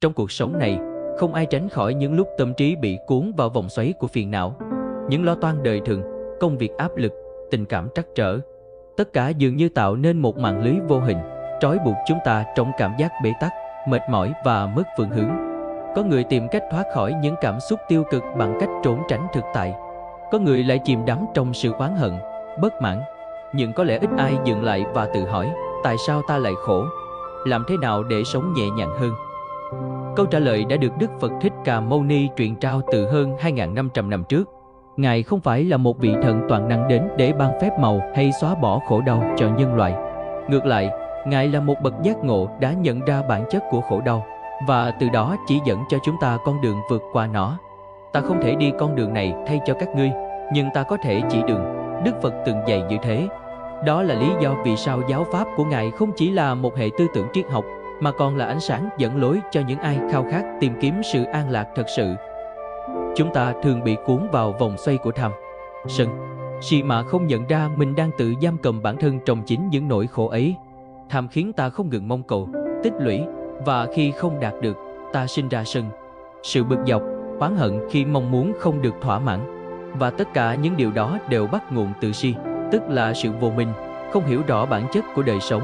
Trong cuộc sống này, không ai tránh khỏi những lúc tâm trí bị cuốn vào vòng xoáy của phiền não. Những lo toan đời thường, công việc áp lực, tình cảm trắc trở. Tất cả dường như tạo nên một mạng lưới vô hình, trói buộc chúng ta trong cảm giác bế tắc, mệt mỏi và mất phương hướng. Có người tìm cách thoát khỏi những cảm xúc tiêu cực bằng cách trốn tránh thực tại. Có người lại chìm đắm trong sự oán hận, bất mãn. Nhưng có lẽ ít ai dừng lại và tự hỏi, tại sao ta lại khổ? Làm thế nào để sống nhẹ nhàng hơn? Câu trả lời đã được Đức Phật Thích Ca Mâu Ni truyền trao từ hơn 2.500 năm trước. Ngài không phải là một vị thần toàn năng đến để ban phép màu hay xóa bỏ khổ đau cho nhân loại. Ngược lại, Ngài là một bậc giác ngộ đã nhận ra bản chất của khổ đau và từ đó chỉ dẫn cho chúng ta con đường vượt qua nó. Ta không thể đi con đường này thay cho các ngươi, nhưng ta có thể chỉ đường. Đức Phật từng dạy như thế. Đó là lý do vì sao giáo pháp của Ngài không chỉ là một hệ tư tưởng triết học, mà còn là ánh sáng dẫn lối cho những ai khao khát tìm kiếm sự an lạc thật sự. Chúng ta thường bị cuốn vào vòng xoay của tham, sân, si mà không nhận ra mình đang tự giam cầm bản thân trong chính những nỗi khổ ấy. Tham khiến ta không ngừng mong cầu, tích lũy, và khi không đạt được, ta sinh ra sân, sự bực dọc, oán hận khi mong muốn không được thỏa mãn. Và tất cả những điều đó đều bắt nguồn từ si, tức là sự vô minh, không hiểu rõ bản chất của đời sống.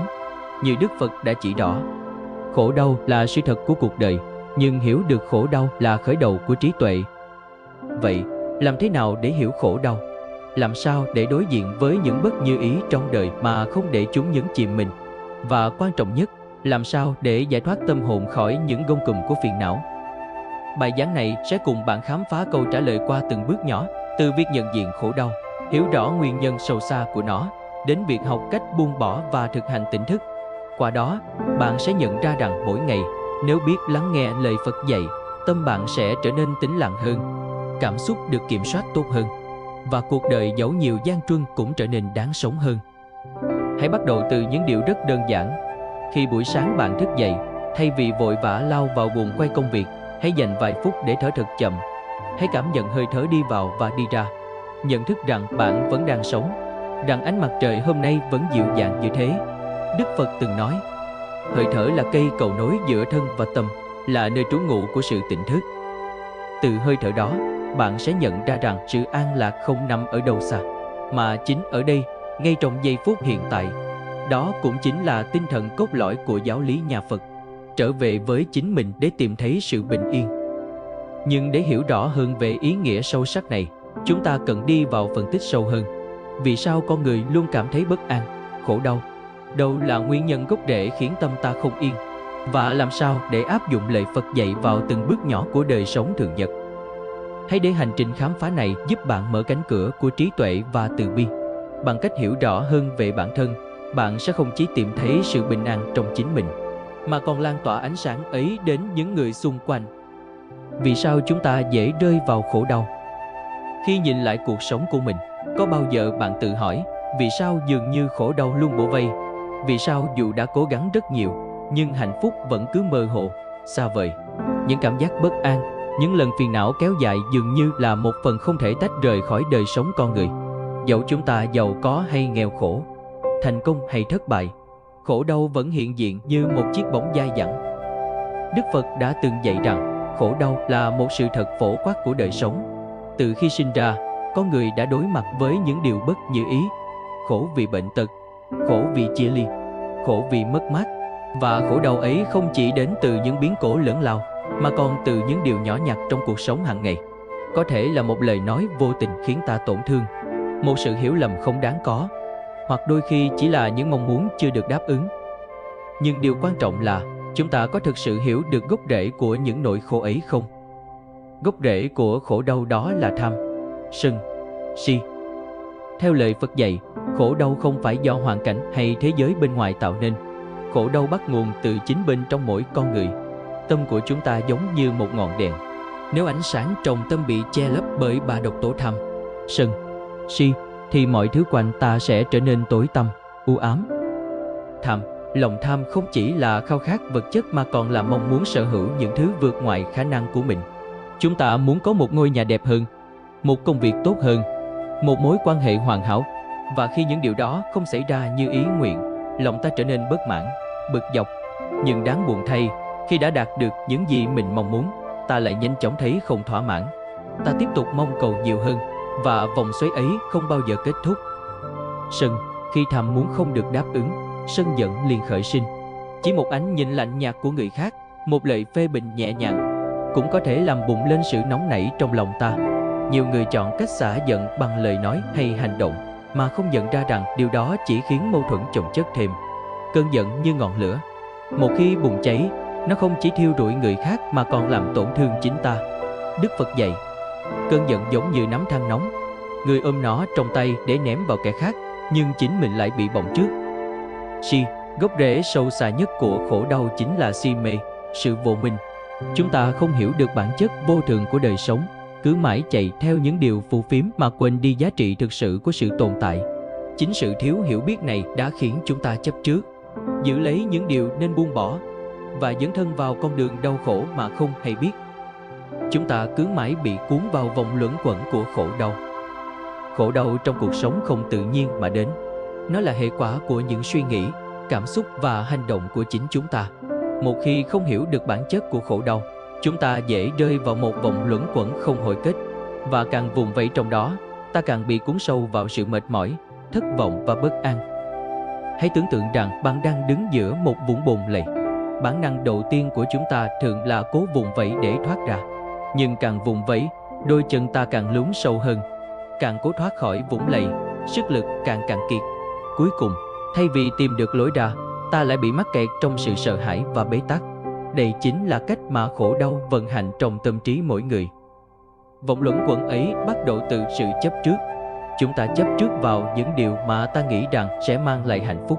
Như Đức Phật đã chỉ rõ, khổ đau là sự thật của cuộc đời, nhưng hiểu được khổ đau là khởi đầu của trí tuệ. Vậy, làm thế nào để hiểu khổ đau? Làm sao để đối diện với những bất như ý trong đời mà không để chúng nhấn chìm mình? Và quan trọng nhất, làm sao để giải thoát tâm hồn khỏi những gông cùm của phiền não? Bài giảng này sẽ cùng bạn khám phá câu trả lời qua từng bước nhỏ, từ việc nhận diện khổ đau, hiểu rõ nguyên nhân sâu xa của nó, đến việc học cách buông bỏ và thực hành tỉnh thức. Qua đó, bạn sẽ nhận ra rằng mỗi ngày, nếu biết lắng nghe lời Phật dạy, tâm bạn sẽ trở nên tĩnh lặng hơn, cảm xúc được kiểm soát tốt hơn, và cuộc đời dẫu nhiều gian truân cũng trở nên đáng sống hơn. Hãy bắt đầu từ những điều rất đơn giản. Khi buổi sáng bạn thức dậy, thay vì vội vã lao vào guồng quay công việc, hãy dành vài phút để thở thật chậm. Hãy cảm nhận hơi thở đi vào và đi ra. Nhận thức rằng bạn vẫn đang sống, rằng ánh mặt trời hôm nay vẫn dịu dàng như thế. Đức Phật từng nói, hơi thở là cây cầu nối giữa thân và tâm, là nơi trú ngụ của sự tỉnh thức. Từ hơi thở đó, bạn sẽ nhận ra rằng sự an lạc không nằm ở đâu xa, mà chính ở đây, ngay trong giây phút hiện tại. Đó cũng chính là tinh thần cốt lõi của giáo lý nhà Phật, trở về với chính mình để tìm thấy sự bình yên. Nhưng để hiểu rõ hơn về ý nghĩa sâu sắc này, chúng ta cần đi vào phân tích sâu hơn. Vì sao con người luôn cảm thấy bất an, khổ đau? Đâu là nguyên nhân gốc rễ khiến tâm ta không yên? Và làm sao để áp dụng lời Phật dạy vào từng bước nhỏ của đời sống thường nhật? Hãy để hành trình khám phá này giúp bạn mở cánh cửa của trí tuệ và từ bi. Bằng cách hiểu rõ hơn về bản thân, bạn sẽ không chỉ tìm thấy sự bình an trong chính mình, mà còn lan tỏa ánh sáng ấy đến những người xung quanh. Vì sao chúng ta dễ rơi vào khổ đau? Khi nhìn lại cuộc sống của mình, có bao giờ bạn tự hỏi, vì sao dường như khổ đau luôn bủa vây? Vì sao dù đã cố gắng rất nhiều, nhưng hạnh phúc vẫn cứ mơ hồ, xa vời? Những cảm giác bất an, những lần phiền não kéo dài dường như là một phần không thể tách rời khỏi đời sống con người. Dẫu chúng ta giàu có hay nghèo khổ, thành công hay thất bại, khổ đau vẫn hiện diện như một chiếc bóng dai dẳng. Đức Phật đã từng dạy rằng, khổ đau là một sự thật phổ quát của đời sống. Từ khi sinh ra, con người đã đối mặt với những điều bất như ý, khổ vì bệnh tật, khổ vì chia ly, khổ vì mất mát. Và khổ đau ấy không chỉ đến từ những biến cố lớn lao, mà còn từ những điều nhỏ nhặt trong cuộc sống hàng ngày. Có thể là một lời nói vô tình khiến ta tổn thương, một sự hiểu lầm không đáng có, hoặc đôi khi chỉ là những mong muốn chưa được đáp ứng. Nhưng điều quan trọng là, chúng ta có thực sự hiểu được gốc rễ của những nỗi khổ ấy không? Gốc rễ của khổ đau đó là tham, sân, si. Theo lời Phật dạy, khổ đau không phải do hoàn cảnh hay thế giới bên ngoài tạo nên. Khổ đau bắt nguồn từ chính bên trong mỗi con người. Tâm của chúng ta giống như một ngọn đèn. Nếu ánh sáng trong tâm bị che lấp bởi ba độc tố tham, sân, si, thì mọi thứ quanh ta sẽ trở nên tối tăm, u ám. Lòng tham không chỉ là khao khát vật chất mà còn là mong muốn sở hữu những thứ vượt ngoài khả năng của mình. Chúng ta muốn có một ngôi nhà đẹp hơn, một công việc tốt hơn, một mối quan hệ hoàn hảo. Và khi những điều đó không xảy ra như ý nguyện, lòng ta trở nên bất mãn, bực dọc. Nhưng đáng buồn thay, Khi đã đạt được những gì mình mong muốn, ta lại nhanh chóng thấy không thỏa mãn. Ta tiếp tục mong cầu nhiều hơn, và vòng xoáy ấy không bao giờ kết thúc. Sân, khi tham muốn không được đáp ứng, sân giận liền khởi sinh. Chỉ một ánh nhìn lạnh nhạt của người khác, một lời phê bình nhẹ nhàng, cũng có thể làm bùng lên sự nóng nảy trong lòng ta. Nhiều người chọn cách xả giận bằng lời nói hay hành động, mà không nhận ra rằng điều đó chỉ khiến mâu thuẫn chồng chất thêm. Cơn giận như ngọn lửa. Một khi bùng cháy, nó không chỉ thiêu rụi người khác mà còn làm tổn thương chính ta. Đức Phật dạy, cơn giận giống như nắm than nóng. Người ôm nó trong tay để ném vào kẻ khác, nhưng chính mình lại bị bỏng trước. Si, gốc rễ sâu xa nhất của khổ đau chính là si mê, sự vô minh. Chúng ta không hiểu được bản chất vô thường của đời sống, cứ mãi chạy theo những điều phù phiếm mà quên đi giá trị thực sự của sự tồn tại. Chính sự thiếu hiểu biết này đã khiến chúng ta chấp trước, giữ lấy những điều nên buông bỏ, và dấn thân vào con đường đau khổ mà không hay biết. Chúng ta cứ mãi bị cuốn vào vòng luẩn quẩn của khổ đau. Khổ đau trong cuộc sống không tự nhiên mà đến. Nó là hệ quả của những suy nghĩ, cảm xúc và hành động của chính chúng ta. Một khi không hiểu được bản chất của khổ đau, chúng ta dễ rơi vào một vòng luẩn quẩn không hồi kết, và càng vùng vẫy trong đó, ta càng bị cuốn sâu vào sự mệt mỏi, thất vọng và bất an. Hãy tưởng tượng rằng bạn đang đứng giữa một vũng bùn lầy. Bản năng đầu tiên của chúng ta thường là cố vùng vẫy để thoát ra. Nhưng càng vùng vẫy, đôi chân ta càng lún sâu hơn. Càng cố thoát khỏi vũng lầy, sức lực càng cạn kiệt. Cuối cùng, thay vì tìm được lối ra, ta lại bị mắc kẹt trong sự sợ hãi và bế tắc. Đây chính là cách mà khổ đau vận hành trong tâm trí mỗi người. Vòng luẩn quẩn ấy bắt đầu từ sự chấp trước. Chúng ta chấp trước vào những điều mà ta nghĩ rằng sẽ mang lại hạnh phúc.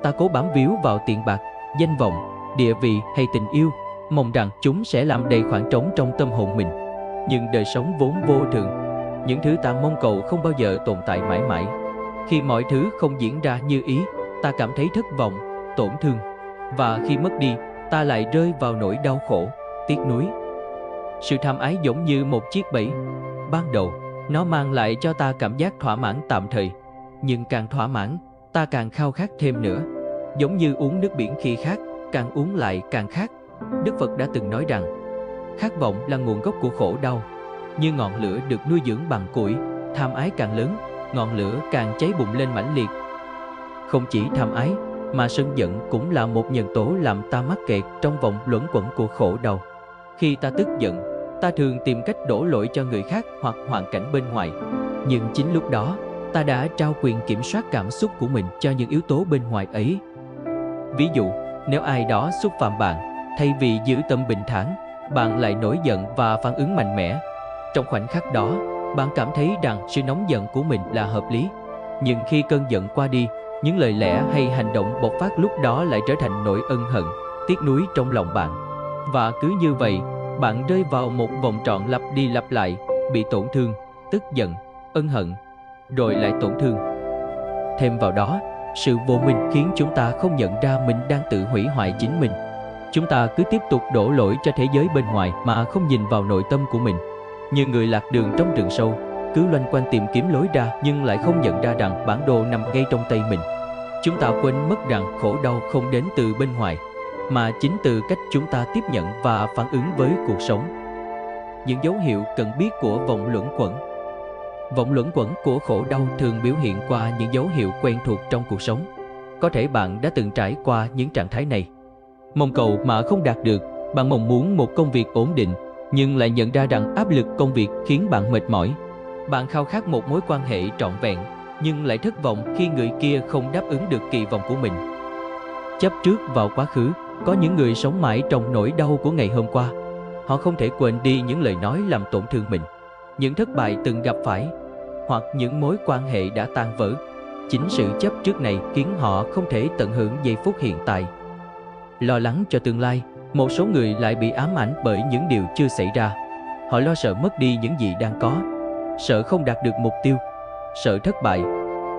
Ta cố bám víu vào tiền bạc, danh vọng, địa vị hay tình yêu, mong rằng chúng sẽ làm đầy khoảng trống trong tâm hồn mình. Nhưng đời sống vốn vô thường, những thứ ta mong cầu không bao giờ tồn tại mãi mãi. Khi mọi thứ không diễn ra như ý, ta cảm thấy thất vọng, tổn thương. Và khi mất đi, ta lại rơi vào nỗi đau khổ, tiếc nuối. Sự tham ái giống như một chiếc bẫy. Ban đầu, nó mang lại cho ta cảm giác thỏa mãn tạm thời. Nhưng càng thỏa mãn, ta càng khao khát thêm nữa. Giống như uống nước biển khi khát, càng uống lại càng khát. Đức Phật đã từng nói rằng, khát vọng là nguồn gốc của khổ đau. Như ngọn lửa được nuôi dưỡng bằng củi, tham ái càng lớn, ngọn lửa càng cháy bùng lên mãnh liệt. Không chỉ tham ái, mà sân giận cũng là một nhân tố làm ta mắc kẹt trong vòng luẩn quẩn của khổ đau. Khi ta tức giận, ta thường tìm cách đổ lỗi cho người khác hoặc hoàn cảnh bên ngoài. Nhưng chính lúc đó, ta đã trao quyền kiểm soát cảm xúc của mình cho những yếu tố bên ngoài ấy. Ví dụ, nếu ai đó xúc phạm bạn, thay vì giữ tâm bình thản, bạn lại nổi giận và phản ứng mạnh mẽ. Trong khoảnh khắc đó, bạn cảm thấy rằng sự nóng giận của mình là hợp lý. Nhưng khi cơn giận qua đi, những lời lẽ hay hành động bộc phát lúc đó lại trở thành nỗi ân hận, tiếc nuối trong lòng bạn. Và cứ như vậy, bạn rơi vào một vòng tròn lặp đi lặp lại, bị tổn thương, tức giận, ân hận, rồi lại tổn thương. Thêm vào đó, sự vô minh khiến chúng ta không nhận ra mình đang tự hủy hoại chính mình. Chúng ta cứ tiếp tục đổ lỗi cho thế giới bên ngoài mà không nhìn vào nội tâm của mình. Như người lạc đường trong rừng sâu, cứ loanh quanh tìm kiếm lối ra nhưng lại không nhận ra rằng bản đồ nằm ngay trong tay mình. Chúng ta quên mất rằng khổ đau không đến từ bên ngoài, mà chính từ cách chúng ta tiếp nhận và phản ứng với cuộc sống. Những dấu hiệu cần biết của vòng luẩn quẩn. Vòng luẩn quẩn của khổ đau thường biểu hiện qua những dấu hiệu quen thuộc trong cuộc sống. Có thể bạn đã từng trải qua những trạng thái này. Mong cầu mà không đạt được, bạn mong muốn một công việc ổn định, nhưng lại nhận ra rằng áp lực công việc khiến bạn mệt mỏi. Bạn khao khát một mối quan hệ trọn vẹn, nhưng lại thất vọng khi người kia không đáp ứng được kỳ vọng của mình. Chấp trước vào quá khứ, có những người sống mãi trong nỗi đau của ngày hôm qua. Họ không thể quên đi những lời nói làm tổn thương mình, những thất bại từng gặp phải, hoặc những mối quan hệ đã tan vỡ. Chính sự chấp trước này khiến họ không thể tận hưởng giây phút hiện tại. Lo lắng cho tương lai, một số người lại bị ám ảnh bởi những điều chưa xảy ra. Họ lo sợ mất đi những gì đang có, sợ không đạt được mục tiêu, sợ thất bại.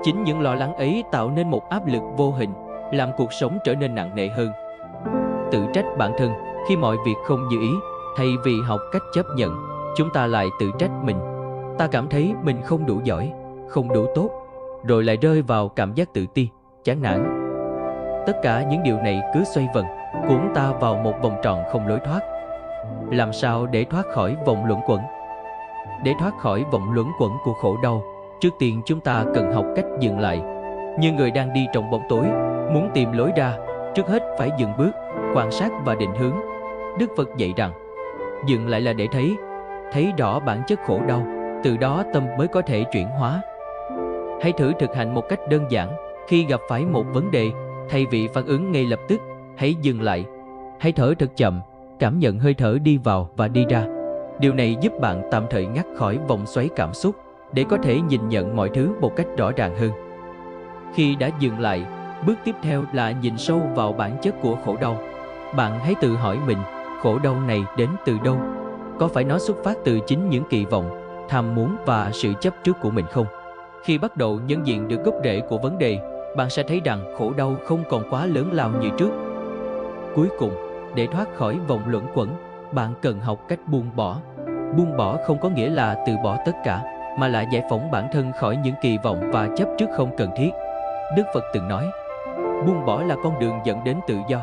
Chính những lo lắng ấy tạo nên một áp lực vô hình, làm cuộc sống trở nên nặng nề hơn. Tự trách bản thân khi mọi việc không như ý, thay vì học cách chấp nhận, chúng ta lại tự trách mình. Ta cảm thấy mình không đủ giỏi, không đủ tốt, rồi lại rơi vào cảm giác tự ti, chán nản. Tất cả những điều này cứ xoay vần, cuốn ta vào một vòng tròn không lối thoát. Làm sao để thoát khỏi vòng luẩn quẩn? Để thoát khỏi vòng luẩn quẩn của khổ đau, trước tiên chúng ta cần học cách dừng lại. Như người đang đi trong bóng tối, muốn tìm lối ra, trước hết phải dừng bước, quan sát và định hướng. Đức Phật dạy rằng, dừng lại là để thấy rõ bản chất khổ đau, từ đó tâm mới có thể chuyển hóa. Hãy thử thực hành một cách đơn giản. Khi gặp phải một vấn đề, thay vì phản ứng ngay lập tức, hãy dừng lại. Hãy thở thật chậm, cảm nhận hơi thở đi vào và đi ra. Điều này giúp bạn tạm thời ngắt khỏi vòng xoáy cảm xúc để có thể nhìn nhận mọi thứ một cách rõ ràng hơn. Khi đã dừng lại, bước tiếp theo là nhìn sâu vào bản chất của khổ đau. Bạn hãy tự hỏi mình, khổ đau này đến từ đâu? Có phải nó xuất phát từ chính những kỳ vọng, tham muốn và sự chấp trước của mình không? Khi bắt đầu nhận diện được gốc rễ của vấn đề, bạn sẽ thấy rằng khổ đau không còn quá lớn lao như trước. Cuối cùng, để thoát khỏi vòng luẩn quẩn, bạn cần học cách buông bỏ. Buông bỏ không có nghĩa là từ bỏ tất cả, mà là giải phóng bản thân khỏi những kỳ vọng và chấp trước không cần thiết. Đức Phật từng nói, buông bỏ là con đường dẫn đến tự do.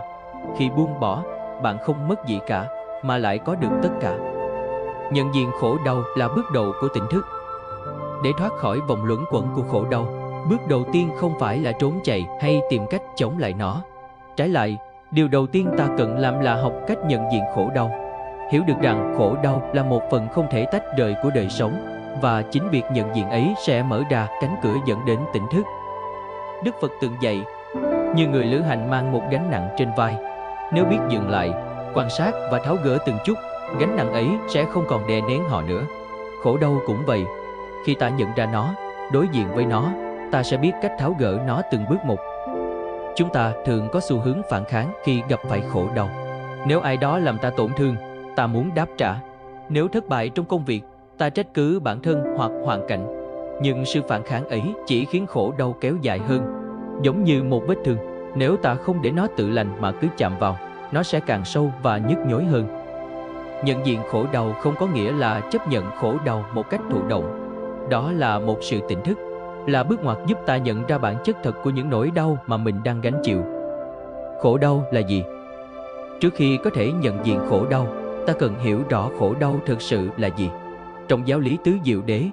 Khi buông bỏ, bạn không mất gì cả, mà lại có được tất cả. Nhận diện khổ đau là bước đầu của tỉnh thức. Để thoát khỏi vòng luẩn quẩn của khổ đau, bước đầu tiên không phải là trốn chạy hay tìm cách chống lại nó. Trái lại, điều đầu tiên ta cần làm là học cách nhận diện khổ đau. Hiểu được rằng khổ đau là một phần không thể tách rời của đời sống, và chính việc nhận diện ấy sẽ mở ra cánh cửa dẫn đến tỉnh thức. Đức Phật từng dạy, như người lữ hành mang một gánh nặng trên vai. Nếu biết dừng lại, quan sát và tháo gỡ từng chút, gánh nặng ấy sẽ không còn đè nén họ nữa. Khổ đau cũng vậy. Khi ta nhận ra nó, đối diện với nó, ta sẽ biết cách tháo gỡ nó từng bước một. Chúng ta thường có xu hướng phản kháng khi gặp phải khổ đau. Nếu ai đó làm ta tổn thương, ta muốn đáp trả. Nếu thất bại trong công việc, ta trách cứ bản thân hoặc hoàn cảnh. Nhưng sự phản kháng ấy chỉ khiến khổ đau kéo dài hơn. Giống như một vết thương, nếu ta không để nó tự lành mà cứ chạm vào, nó sẽ càng sâu và nhức nhối hơn. Nhận diện khổ đau không có nghĩa là chấp nhận khổ đau một cách thụ động. Đó là một sự tỉnh thức, là bước ngoặt giúp ta nhận ra bản chất thật của những nỗi đau mà mình đang gánh chịu. Khổ đau là gì? Trước khi có thể nhận diện khổ đau, ta cần hiểu rõ khổ đau thực sự là gì. Trong giáo lý tứ diệu đế,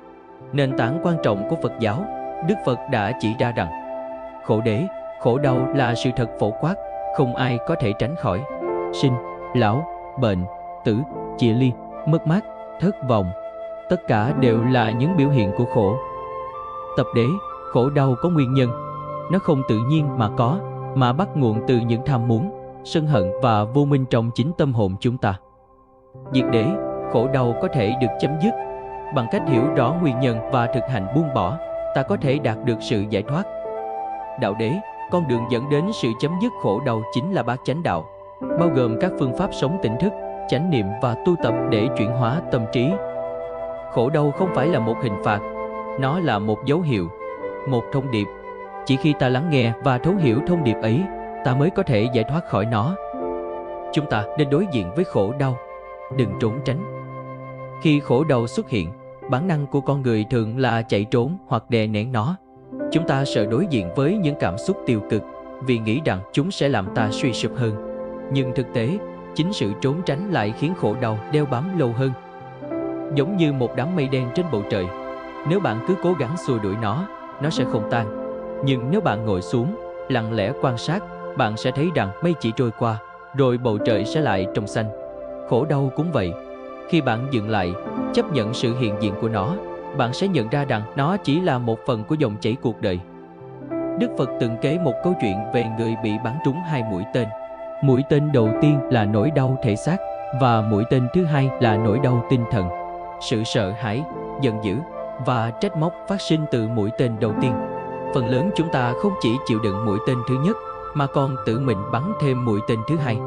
nền tảng quan trọng của Phật giáo, Đức Phật đã chỉ ra rằng khổ đau là sự thật phổ quát, không ai có thể tránh khỏi. Sinh, lão, bệnh, tử, chia ly, mất mát, thất vọng, tất cả đều là những biểu hiện của khổ. Tập đế, khổ đau có nguyên nhân. Nó không tự nhiên mà có, mà bắt nguồn từ những tham muốn, sân hận và vô minh trong chính tâm hồn chúng ta. Diệt đế, khổ đau có thể được chấm dứt. Bằng cách hiểu rõ nguyên nhân và thực hành buông bỏ, ta có thể đạt được sự giải thoát. Đạo đế, con đường dẫn đến sự chấm dứt khổ đau chính là bát chánh đạo, bao gồm các phương pháp sống tỉnh thức, chánh niệm và tu tập để chuyển hóa tâm trí. Khổ đau không phải là một hình phạt, nó là một dấu hiệu, một thông điệp. Chỉ khi ta lắng nghe và thấu hiểu thông điệp ấy, ta mới có thể giải thoát khỏi nó. Chúng ta nên đối diện với khổ đau, đừng trốn tránh. Khi khổ đau xuất hiện, bản năng của con người thường là chạy trốn hoặc đè nén nó. Chúng ta sợ đối diện với những cảm xúc tiêu cực vì nghĩ rằng chúng sẽ làm ta suy sụp hơn. Nhưng thực tế, chính sự trốn tránh lại khiến khổ đau đeo bám lâu hơn. Giống như một đám mây đen trên bầu trời, nếu bạn cứ cố gắng xua đuổi nó sẽ không tan. Nhưng nếu bạn ngồi xuống, lặng lẽ quan sát, bạn sẽ thấy rằng mây chỉ trôi qua, rồi bầu trời sẽ lại trong xanh. Khổ đau cũng vậy. Khi bạn dừng lại, chấp nhận sự hiện diện của nó, bạn sẽ nhận ra rằng nó chỉ là một phần của dòng chảy cuộc đời. Đức Phật từng kể một câu chuyện về người bị bắn trúng 2 mũi tên. Mũi tên đầu tiên là nỗi đau thể xác, và mũi tên thứ hai là nỗi đau tinh thần. Sự sợ hãi, giận dữ và trách móc phát sinh từ mũi tên đầu tiên. Phần lớn chúng ta không chỉ chịu đựng mũi tên thứ nhất, mà còn tự mình bắn thêm mũi tên thứ hai.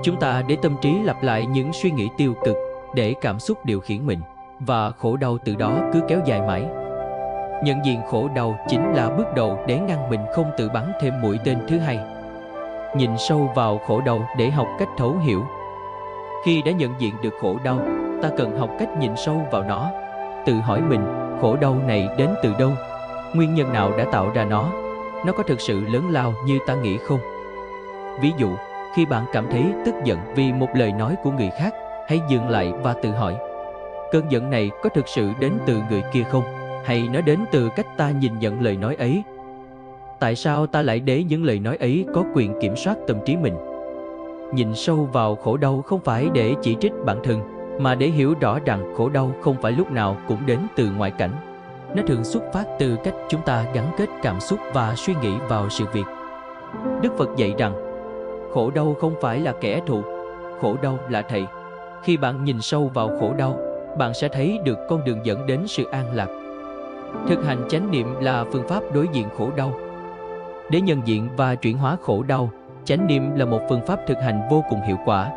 Chúng ta để tâm trí lặp lại những suy nghĩ tiêu cực, để cảm xúc điều khiển mình, và khổ đau từ đó cứ kéo dài mãi. Nhận diện khổ đau chính là bước đầu để ngăn mình không tự bắn thêm mũi tên thứ hai. Nhìn sâu vào khổ đau để học cách thấu hiểu. Khi đã nhận diện được khổ đau, ta cần học cách nhìn sâu vào nó. Tự hỏi mình, khổ đau này đến từ đâu? Nguyên nhân nào đã tạo ra nó? Nó có thực sự lớn lao như ta nghĩ không? Ví dụ, Khi bạn cảm thấy tức giận vì một lời nói của người khác, hãy dừng lại và tự hỏi, cơn giận này có thực sự đến từ người kia không? Hay nó đến từ cách ta nhìn nhận lời nói ấy? Tại sao ta lại để những lời nói ấy có quyền kiểm soát tâm trí mình? Nhìn sâu vào khổ đau không phải để chỉ trích bản thân, mà để hiểu rõ rằng khổ đau không phải lúc nào cũng đến từ ngoại cảnh. Nó thường xuất phát từ cách chúng ta gắn kết cảm xúc và suy nghĩ vào sự việc. Đức Phật dạy rằng, khổ đau không phải là kẻ thù, khổ đau là thầy. Khi bạn nhìn sâu vào khổ đau, bạn sẽ thấy được con đường dẫn đến sự an lạc. Thực hành chánh niệm là phương pháp đối diện khổ đau. Để nhận diện và chuyển hóa khổ đau, chánh niệm là một phương pháp thực hành vô cùng hiệu quả.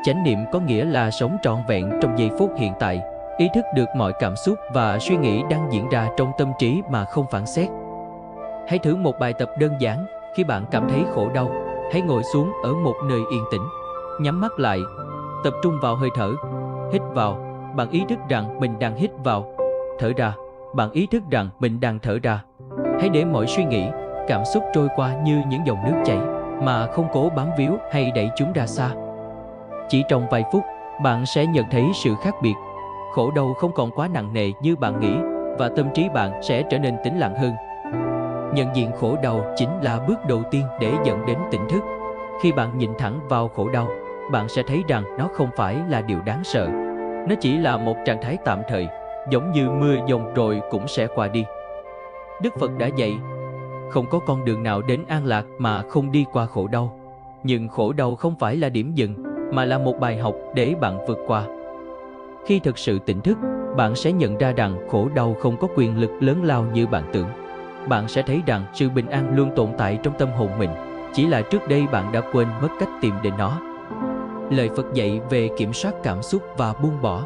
Chánh niệm có nghĩa là sống trọn vẹn trong giây phút hiện tại, ý thức được mọi cảm xúc và suy nghĩ đang diễn ra trong tâm trí mà không phán xét. Hãy thử một bài tập đơn giản. Khi bạn cảm thấy khổ đau, hãy ngồi xuống ở một nơi yên tĩnh, nhắm mắt lại, tập trung vào hơi thở. Hít vào, bạn ý thức rằng mình đang hít vào. Thở ra, bạn ý thức rằng mình đang thở ra. Hãy để mọi suy nghĩ, cảm xúc trôi qua như những dòng nước chảy, mà không cố bám víu hay đẩy chúng ra xa. Chỉ trong vài phút, bạn sẽ nhận thấy sự khác biệt. Khổ đau không còn quá nặng nề như bạn nghĩ, và tâm trí bạn sẽ trở nên tĩnh lặng hơn. Nhận diện khổ đau chính là bước đầu tiên để dẫn đến tỉnh thức. Khi bạn nhìn thẳng vào khổ đau, bạn sẽ thấy rằng nó không phải là điều đáng sợ. Nó chỉ là một trạng thái tạm thời, giống như mưa dòng rồi cũng sẽ qua đi. Đức Phật đã dạy, không có con đường nào đến an lạc mà không đi qua khổ đau. Nhưng khổ đau không phải là điểm dừng, mà là một bài học để bạn vượt qua. Khi thực sự tỉnh thức, bạn sẽ nhận ra rằng khổ đau không có quyền lực lớn lao như bạn tưởng. Bạn sẽ thấy rằng sự bình an luôn tồn tại trong tâm hồn mình, chỉ là trước đây bạn đã quên mất cách tìm đến nó. Lời Phật dạy về kiểm soát cảm xúc và buông bỏ.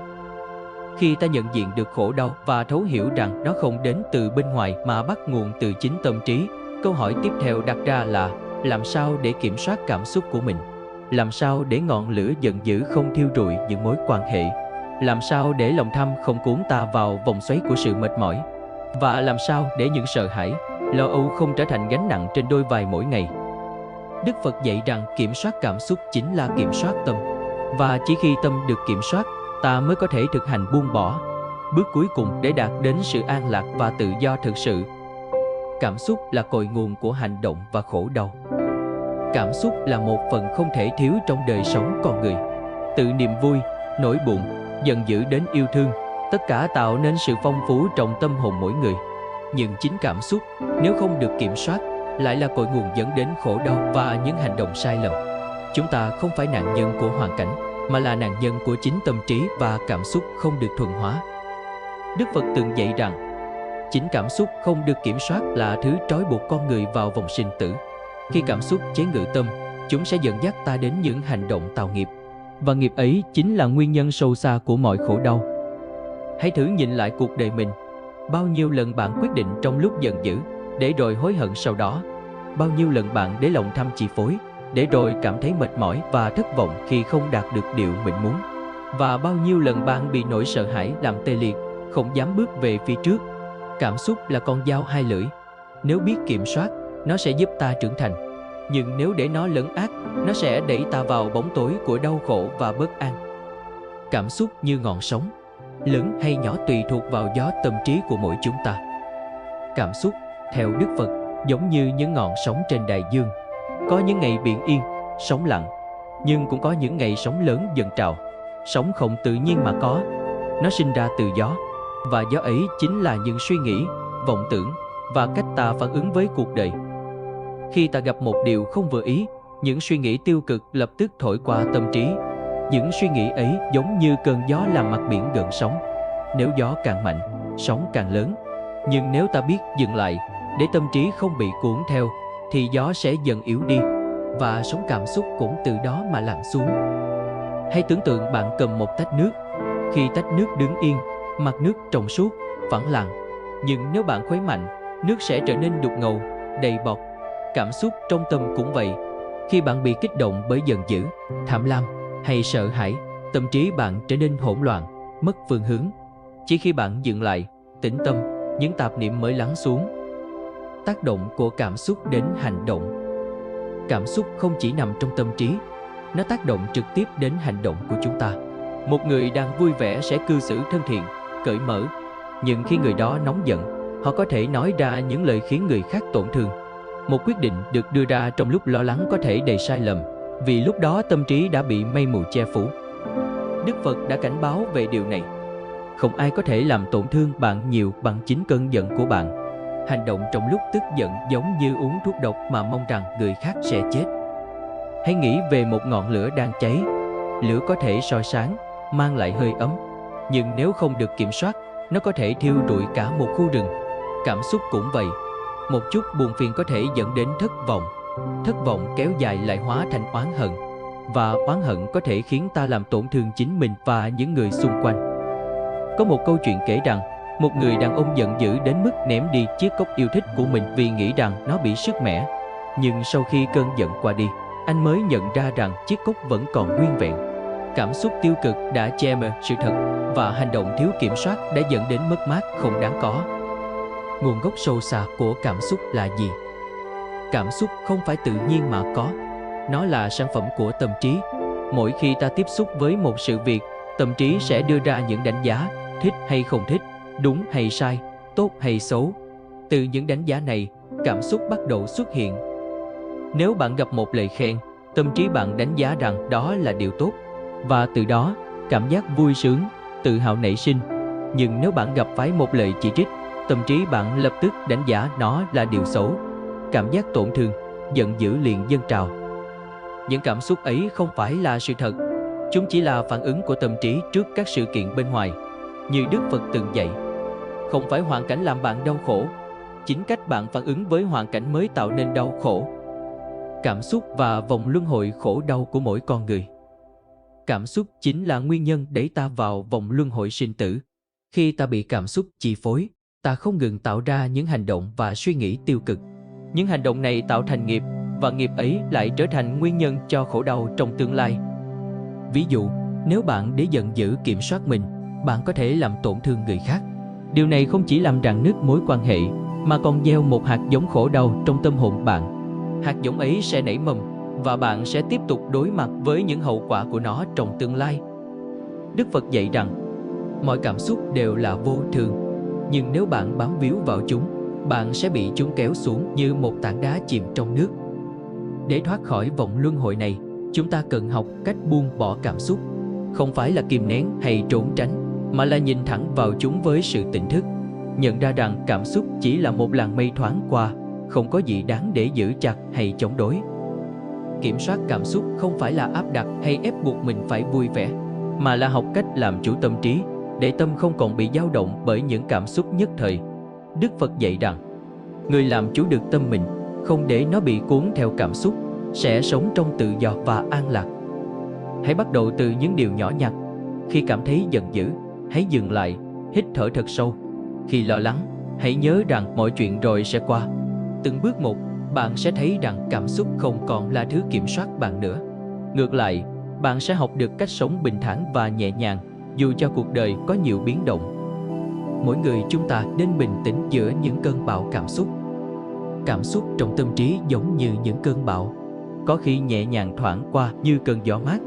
Khi ta nhận diện được khổ đau và thấu hiểu rằng nó không đến từ bên ngoài mà bắt nguồn từ chính tâm trí, câu hỏi tiếp theo đặt ra là làm sao để kiểm soát cảm xúc của mình? Làm sao để ngọn lửa giận dữ không thiêu rụi những mối quan hệ? Làm sao để lòng tham không cuốn ta vào vòng xoáy của sự mệt mỏi? Và làm sao để những sợ hãi, lo âu không trở thành gánh nặng trên đôi vai mỗi ngày? Đức Phật dạy rằng kiểm soát cảm xúc chính là kiểm soát tâm. Và chỉ khi tâm được kiểm soát, ta mới có thể thực hành buông bỏ, bước cuối cùng để đạt đến sự an lạc và tự do thực sự. Cảm xúc là cội nguồn của hành động và khổ đau. Cảm xúc là một phần không thể thiếu trong đời sống con người. Từ niềm vui, nỗi buồn, giận dữ đến yêu thương, tất cả tạo nên sự phong phú trong tâm hồn mỗi người. Nhưng chính cảm xúc, nếu không được kiểm soát, lại là cội nguồn dẫn đến khổ đau và những hành động sai lầm. Chúng ta không phải nạn nhân của hoàn cảnh, mà là nạn nhân của chính tâm trí và cảm xúc không được thuần hóa. Đức Phật từng dạy rằng, chính cảm xúc không được kiểm soát là thứ trói buộc con người vào vòng sinh tử. Khi cảm xúc chế ngự tâm, chúng sẽ dẫn dắt ta đến những hành động tạo nghiệp. Và nghiệp ấy chính là nguyên nhân sâu xa của mọi khổ đau. Hãy thử nhìn lại cuộc đời mình. Bao nhiêu lần bạn quyết định trong lúc giận dữ, để rồi hối hận sau đó? Bao nhiêu lần bạn để lòng tham chi phối, để rồi cảm thấy mệt mỏi và thất vọng khi không đạt được điều mình muốn? Và bao nhiêu lần bạn bị nỗi sợ hãi làm tê liệt, không dám bước về phía trước? Cảm xúc là con dao hai lưỡi. Nếu biết kiểm soát, nó sẽ giúp ta trưởng thành. Nhưng nếu để nó lấn át, nó sẽ đẩy ta vào bóng tối của đau khổ và bất an. Cảm xúc như ngọn sóng, lớn hay nhỏ tùy thuộc vào gió tâm trí của mỗi chúng ta. Cảm xúc, theo Đức Phật, giống như những ngọn sóng trên đại dương. Có những ngày biển yên, sóng lặng, nhưng cũng có những ngày sóng lớn dâng trào. Sóng không tự nhiên mà có, nó sinh ra từ gió. Và gió ấy chính là những suy nghĩ, vọng tưởng và cách ta phản ứng với cuộc đời. Khi ta gặp một điều không vừa ý, những suy nghĩ tiêu cực lập tức thổi qua tâm trí. Những suy nghĩ ấy giống như cơn gió làm mặt biển gợn sóng. Nếu gió càng mạnh, sóng càng lớn. Nhưng nếu ta biết dừng lại, để tâm trí không bị cuốn theo, thì gió sẽ dần yếu đi, và sóng cảm xúc cũng từ đó mà lặn xuống. Hãy tưởng tượng bạn cầm một tách nước. Khi tách nước đứng yên, mặt nước trong suốt, phẳng lặng. Nhưng nếu bạn khuấy mạnh, nước sẽ trở nên đục ngầu, đầy bọt. Cảm xúc trong tâm cũng vậy. Khi bạn bị kích động bởi giận dữ, tham lam hay sợ hãi, tâm trí bạn trở nên hỗn loạn, mất phương hướng. Chỉ khi bạn dừng lại, tĩnh tâm, những tạp niệm mới lắng xuống. Tác động của cảm xúc đến hành động. Cảm xúc không chỉ nằm trong tâm trí, nó tác động trực tiếp đến hành động của chúng ta. Một người đang vui vẻ sẽ cư xử thân thiện, cởi mở, nhưng khi người đó nóng giận, họ có thể nói ra những lời khiến người khác tổn thương. Một quyết định được đưa ra trong lúc lo lắng có thể đầy sai lầm, vì lúc đó tâm trí đã bị mây mù che phủ. Đức Phật đã cảnh báo về điều này. Không ai có thể làm tổn thương bạn nhiều bằng chính cơn giận của bạn. Hành động trong lúc tức giận giống như uống thuốc độc mà mong rằng người khác sẽ chết. Hãy nghĩ về một ngọn lửa đang cháy. Lửa có thể soi sáng, mang lại hơi ấm, nhưng nếu không được kiểm soát, nó có thể thiêu rụi cả một khu rừng. Cảm xúc cũng vậy. Một chút buồn phiền có thể dẫn đến thất vọng. Thất vọng kéo dài lại hóa thành oán hận, và oán hận có thể khiến ta làm tổn thương chính mình và những người xung quanh. Có một câu chuyện kể rằng, một người đàn ông giận dữ đến mức ném đi chiếc cốc yêu thích của mình vì nghĩ rằng nó bị sứt mẻ. Nhưng sau khi cơn giận qua đi, anh mới nhận ra rằng chiếc cốc vẫn còn nguyên vẹn. Cảm xúc tiêu cực đã che mờ sự thật, và hành động thiếu kiểm soát đã dẫn đến mất mát không đáng có. Nguồn gốc sâu xa của cảm xúc là gì? Cảm xúc không phải tự nhiên mà có. Nó là sản phẩm của tâm trí. Mỗi khi ta tiếp xúc với một sự việc, tâm trí sẽ đưa ra những đánh giá, thích hay không thích, đúng hay sai, tốt hay xấu. Từ những đánh giá này, cảm xúc bắt đầu xuất hiện. Nếu bạn gặp một lời khen, tâm trí bạn đánh giá rằng đó là điều tốt, và từ đó, cảm giác vui sướng, tự hào nảy sinh. Nhưng nếu bạn gặp phải một lời chỉ trích, tâm trí bạn lập tức đánh giá nó là điều xấu. Cảm giác tổn thương, giận dữ liền dâng trào. Những cảm xúc ấy không phải là sự thật. Chúng chỉ là phản ứng của tâm trí trước các sự kiện bên ngoài. Như Đức Phật từng dạy, không phải hoàn cảnh làm bạn đau khổ, chính cách bạn phản ứng với hoàn cảnh mới tạo nên đau khổ. Cảm xúc và vòng luân hồi khổ đau của mỗi con người. Cảm xúc chính là nguyên nhân đẩy ta vào vòng luân hồi sinh tử. Khi ta bị cảm xúc chi phối, ta không ngừng tạo ra những hành động và suy nghĩ tiêu cực. Những hành động này tạo thành nghiệp, và nghiệp ấy lại trở thành nguyên nhân cho khổ đau trong tương lai. Ví dụ, nếu bạn để giận dữ kiểm soát mình, bạn có thể làm tổn thương người khác. Điều này không chỉ làm rạn nứt mối quan hệ, mà còn gieo một hạt giống khổ đau trong tâm hồn bạn. Hạt giống ấy sẽ nảy mầm, và bạn sẽ tiếp tục đối mặt với những hậu quả của nó trong tương lai. Đức Phật dạy rằng, mọi cảm xúc đều là vô thường, nhưng nếu bạn bám víu vào chúng, bạn sẽ bị chúng kéo xuống như một tảng đá chìm trong nước. Để thoát khỏi vòng luân hồi này, chúng ta cần học cách buông bỏ cảm xúc. Không phải là kìm nén hay trốn tránh, mà là nhìn thẳng vào chúng với sự tỉnh thức. Nhận ra rằng cảm xúc chỉ là một làn mây thoáng qua, không có gì đáng để giữ chặt hay chống đối. Kiểm soát cảm xúc không phải là áp đặt hay ép buộc mình phải vui vẻ, mà là học cách làm chủ tâm trí, để tâm không còn bị dao động bởi những cảm xúc nhất thời. Đức Phật dạy rằng, người làm chủ được tâm mình, không để nó bị cuốn theo cảm xúc, sẽ sống trong tự do và an lạc. Hãy bắt đầu từ những điều nhỏ nhặt. Khi cảm thấy giận dữ, hãy dừng lại, hít thở thật sâu. Khi lo lắng, hãy nhớ rằng mọi chuyện rồi sẽ qua. Từng bước một, bạn sẽ thấy rằng cảm xúc không còn là thứ kiểm soát bạn nữa. Ngược lại, bạn sẽ học được cách sống bình thản và nhẹ nhàng, dù cho cuộc đời có nhiều biến động. Mỗi người chúng ta nên bình tĩnh giữa những cơn bão cảm xúc. Cảm xúc trong tâm trí giống như những cơn bão, có khi nhẹ nhàng thoảng qua như cơn gió mát,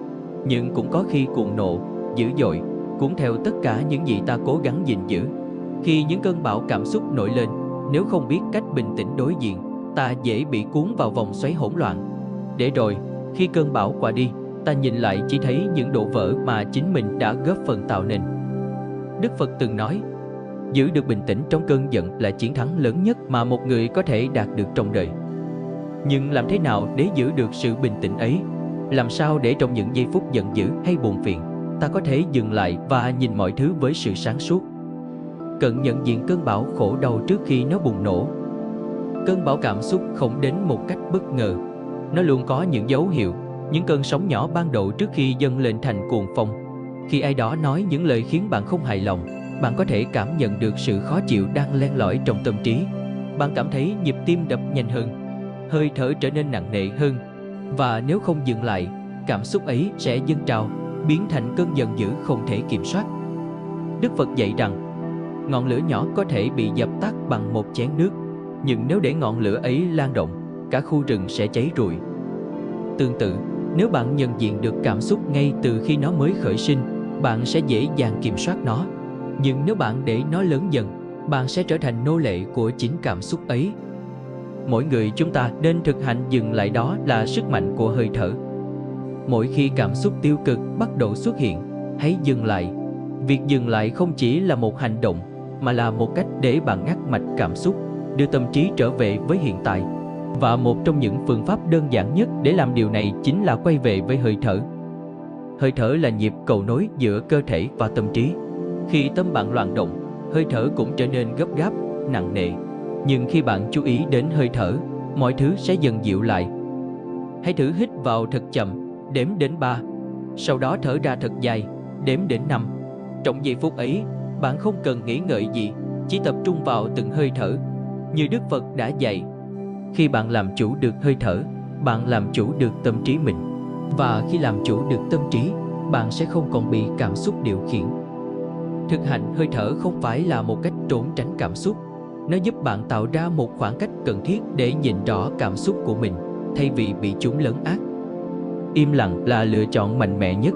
nhưng cũng có khi cuồng nộ, dữ dội, cuốn theo tất cả những gì ta cố gắng gìn giữ. Khi những cơn bão cảm xúc nổi lên, nếu không biết cách bình tĩnh đối diện, ta dễ bị cuốn vào vòng xoáy hỗn loạn. Để rồi, khi cơn bão qua đi, ta nhìn lại chỉ thấy những đổ vỡ mà chính mình đã góp phần tạo nên. Đức Phật từng nói, giữ được bình tĩnh trong cơn giận là chiến thắng lớn nhất mà một người có thể đạt được trong đời. Nhưng làm thế nào để giữ được sự bình tĩnh ấy? Làm sao để trong những giây phút giận dữ hay buồn phiền, ta có thể dừng lại và nhìn mọi thứ với sự sáng suốt? Cần nhận diện cơn bão khổ đau trước khi nó bùng nổ. Cơn bão cảm xúc không đến một cách bất ngờ. Nó luôn có những dấu hiệu, những cơn sóng nhỏ ban đầu trước khi dâng lên thành cuồng phong. Khi ai đó nói những lời khiến bạn không hài lòng, bạn có thể cảm nhận được sự khó chịu đang len lỏi trong tâm trí. Bạn cảm thấy nhịp tim đập nhanh hơn, hơi thở trở nên nặng nề hơn. Và nếu không dừng lại, cảm xúc ấy sẽ dâng trào, biến thành cơn giận dữ không thể kiểm soát. Đức Phật dạy rằng, ngọn lửa nhỏ có thể bị dập tắt bằng một chén nước, nhưng nếu để ngọn lửa ấy lan rộng, cả khu rừng sẽ cháy rụi. Tương tự, Nếu bạn nhận diện được cảm xúc ngay từ khi nó mới khởi sinh, bạn sẽ dễ dàng kiểm soát nó. Nhưng nếu bạn để nó lớn dần, bạn sẽ trở thành nô lệ của chính cảm xúc ấy. Mỗi người chúng ta nên thực hành dừng lại, đó là sức mạnh của hơi thở. Mỗi khi cảm xúc tiêu cực bắt đầu xuất hiện, hãy dừng lại. Việc dừng lại không chỉ là một hành động, mà là một cách để bạn ngắt mạch cảm xúc, đưa tâm trí trở về với hiện tại. Và một trong những phương pháp đơn giản nhất để làm điều này chính là quay về với hơi thở. Hơi thở là nhịp cầu nối giữa cơ thể và tâm trí. Khi tâm bạn loạn động, hơi thở cũng trở nên gấp gáp, nặng nề. Nhưng khi bạn chú ý đến hơi thở, mọi thứ sẽ dần dịu lại. Hãy thử hít vào thật chậm, đếm đến 3. Sau đó thở ra thật dài, đếm đến 5. Trong giây phút ấy, bạn không cần nghĩ ngợi gì, chỉ tập trung vào từng hơi thở. Như Đức Phật đã dạy, khi bạn làm chủ được hơi thở, bạn làm chủ được tâm trí mình. Và khi làm chủ được tâm trí, bạn sẽ không còn bị cảm xúc điều khiển. Thực hành hơi thở không phải là một cách trốn tránh cảm xúc. Nó giúp bạn tạo ra một khoảng cách cần thiết để nhìn rõ cảm xúc của mình, thay vì bị chúng lấn át. Im lặng là lựa chọn mạnh mẽ nhất.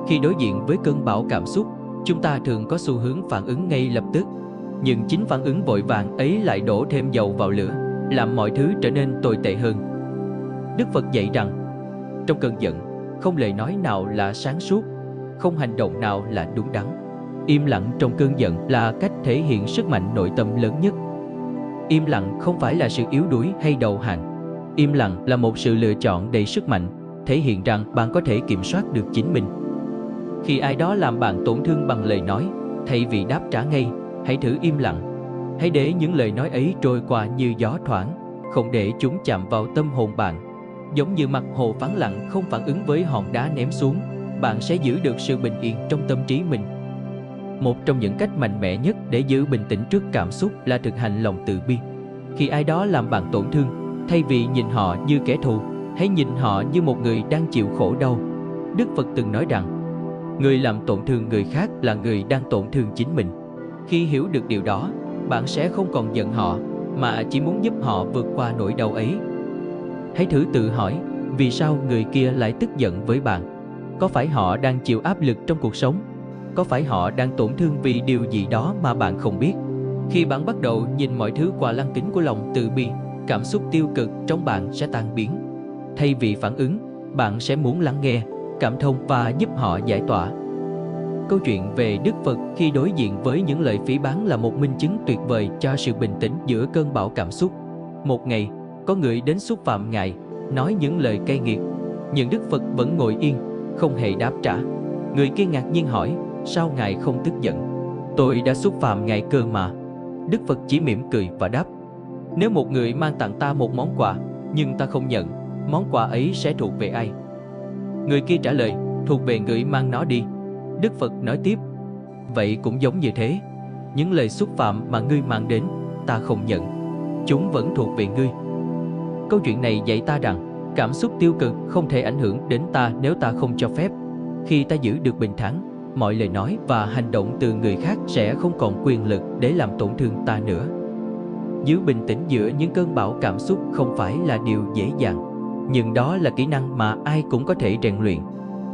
Khi đối diện với cơn bão cảm xúc, chúng ta thường có xu hướng phản ứng ngay lập tức. Nhưng chính phản ứng vội vàng ấy lại đổ thêm dầu vào lửa, làm mọi thứ trở nên tồi tệ hơn. Đức Phật dạy rằng, trong cơn giận, không lời nói nào là sáng suốt, không hành động nào là đúng đắn. Im lặng trong cơn giận là cách thể hiện sức mạnh nội tâm lớn nhất. Im lặng không phải là sự yếu đuối hay đầu hàng. Im lặng là một sự lựa chọn đầy sức mạnh, thể hiện rằng bạn có thể kiểm soát được chính mình. Khi ai đó làm bạn tổn thương bằng lời nói, thay vì đáp trả ngay, hãy thử im lặng. Hãy để những lời nói ấy trôi qua như gió thoảng, không để chúng chạm vào tâm hồn bạn. Giống như mặt hồ vắng lặng không phản ứng với hòn đá ném xuống, bạn sẽ giữ được sự bình yên trong tâm trí mình. Một trong những cách mạnh mẽ nhất để giữ bình tĩnh trước cảm xúc là thực hành lòng từ bi. Khi ai đó làm bạn tổn thương, thay vì nhìn họ như kẻ thù, hãy nhìn họ như một người đang chịu khổ đau. Đức Phật từng nói rằng, người làm tổn thương người khác là người đang tổn thương chính mình. Khi hiểu được điều đó, bạn sẽ không còn giận họ, mà chỉ muốn giúp họ vượt qua nỗi đau ấy. Hãy thử tự hỏi, vì sao người kia lại tức giận với bạn? Có phải họ đang chịu áp lực trong cuộc sống? Có phải họ đang tổn thương vì điều gì đó mà bạn không biết? Khi bạn bắt đầu nhìn mọi thứ qua lăng kính của lòng từ bi, cảm xúc tiêu cực trong bạn sẽ tan biến. Thay vì phản ứng, bạn sẽ muốn lắng nghe, cảm thông và giúp họ giải tỏa. Câu chuyện về Đức Phật khi đối diện với những lời phỉ báng là một minh chứng tuyệt vời cho sự bình tĩnh giữa cơn bão cảm xúc. Một ngày, có người đến xúc phạm Ngài, nói những lời cay nghiệt, nhưng Đức Phật vẫn ngồi yên, không hề đáp trả. Người kia ngạc nhiên hỏi, sao Ngài không tức giận? Tôi đã xúc phạm Ngài cơ mà. Đức Phật chỉ mỉm cười và đáp, nếu một người mang tặng ta một món quà, nhưng ta không nhận, món quà ấy sẽ thuộc về ai? Người kia trả lời, thuộc về người mang nó đi. Đức Phật nói tiếp, vậy cũng giống như thế, những lời xúc phạm mà ngươi mang đến, ta không nhận, chúng vẫn thuộc về ngươi. Câu chuyện này dạy ta rằng, cảm xúc tiêu cực không thể ảnh hưởng đến ta nếu ta không cho phép. Khi ta giữ được bình thản, mọi lời nói và hành động từ người khác sẽ không còn quyền lực để làm tổn thương ta nữa. Giữ bình tĩnh giữa những cơn bão cảm xúc không phải là điều dễ dàng, nhưng đó là kỹ năng mà ai cũng có thể rèn luyện.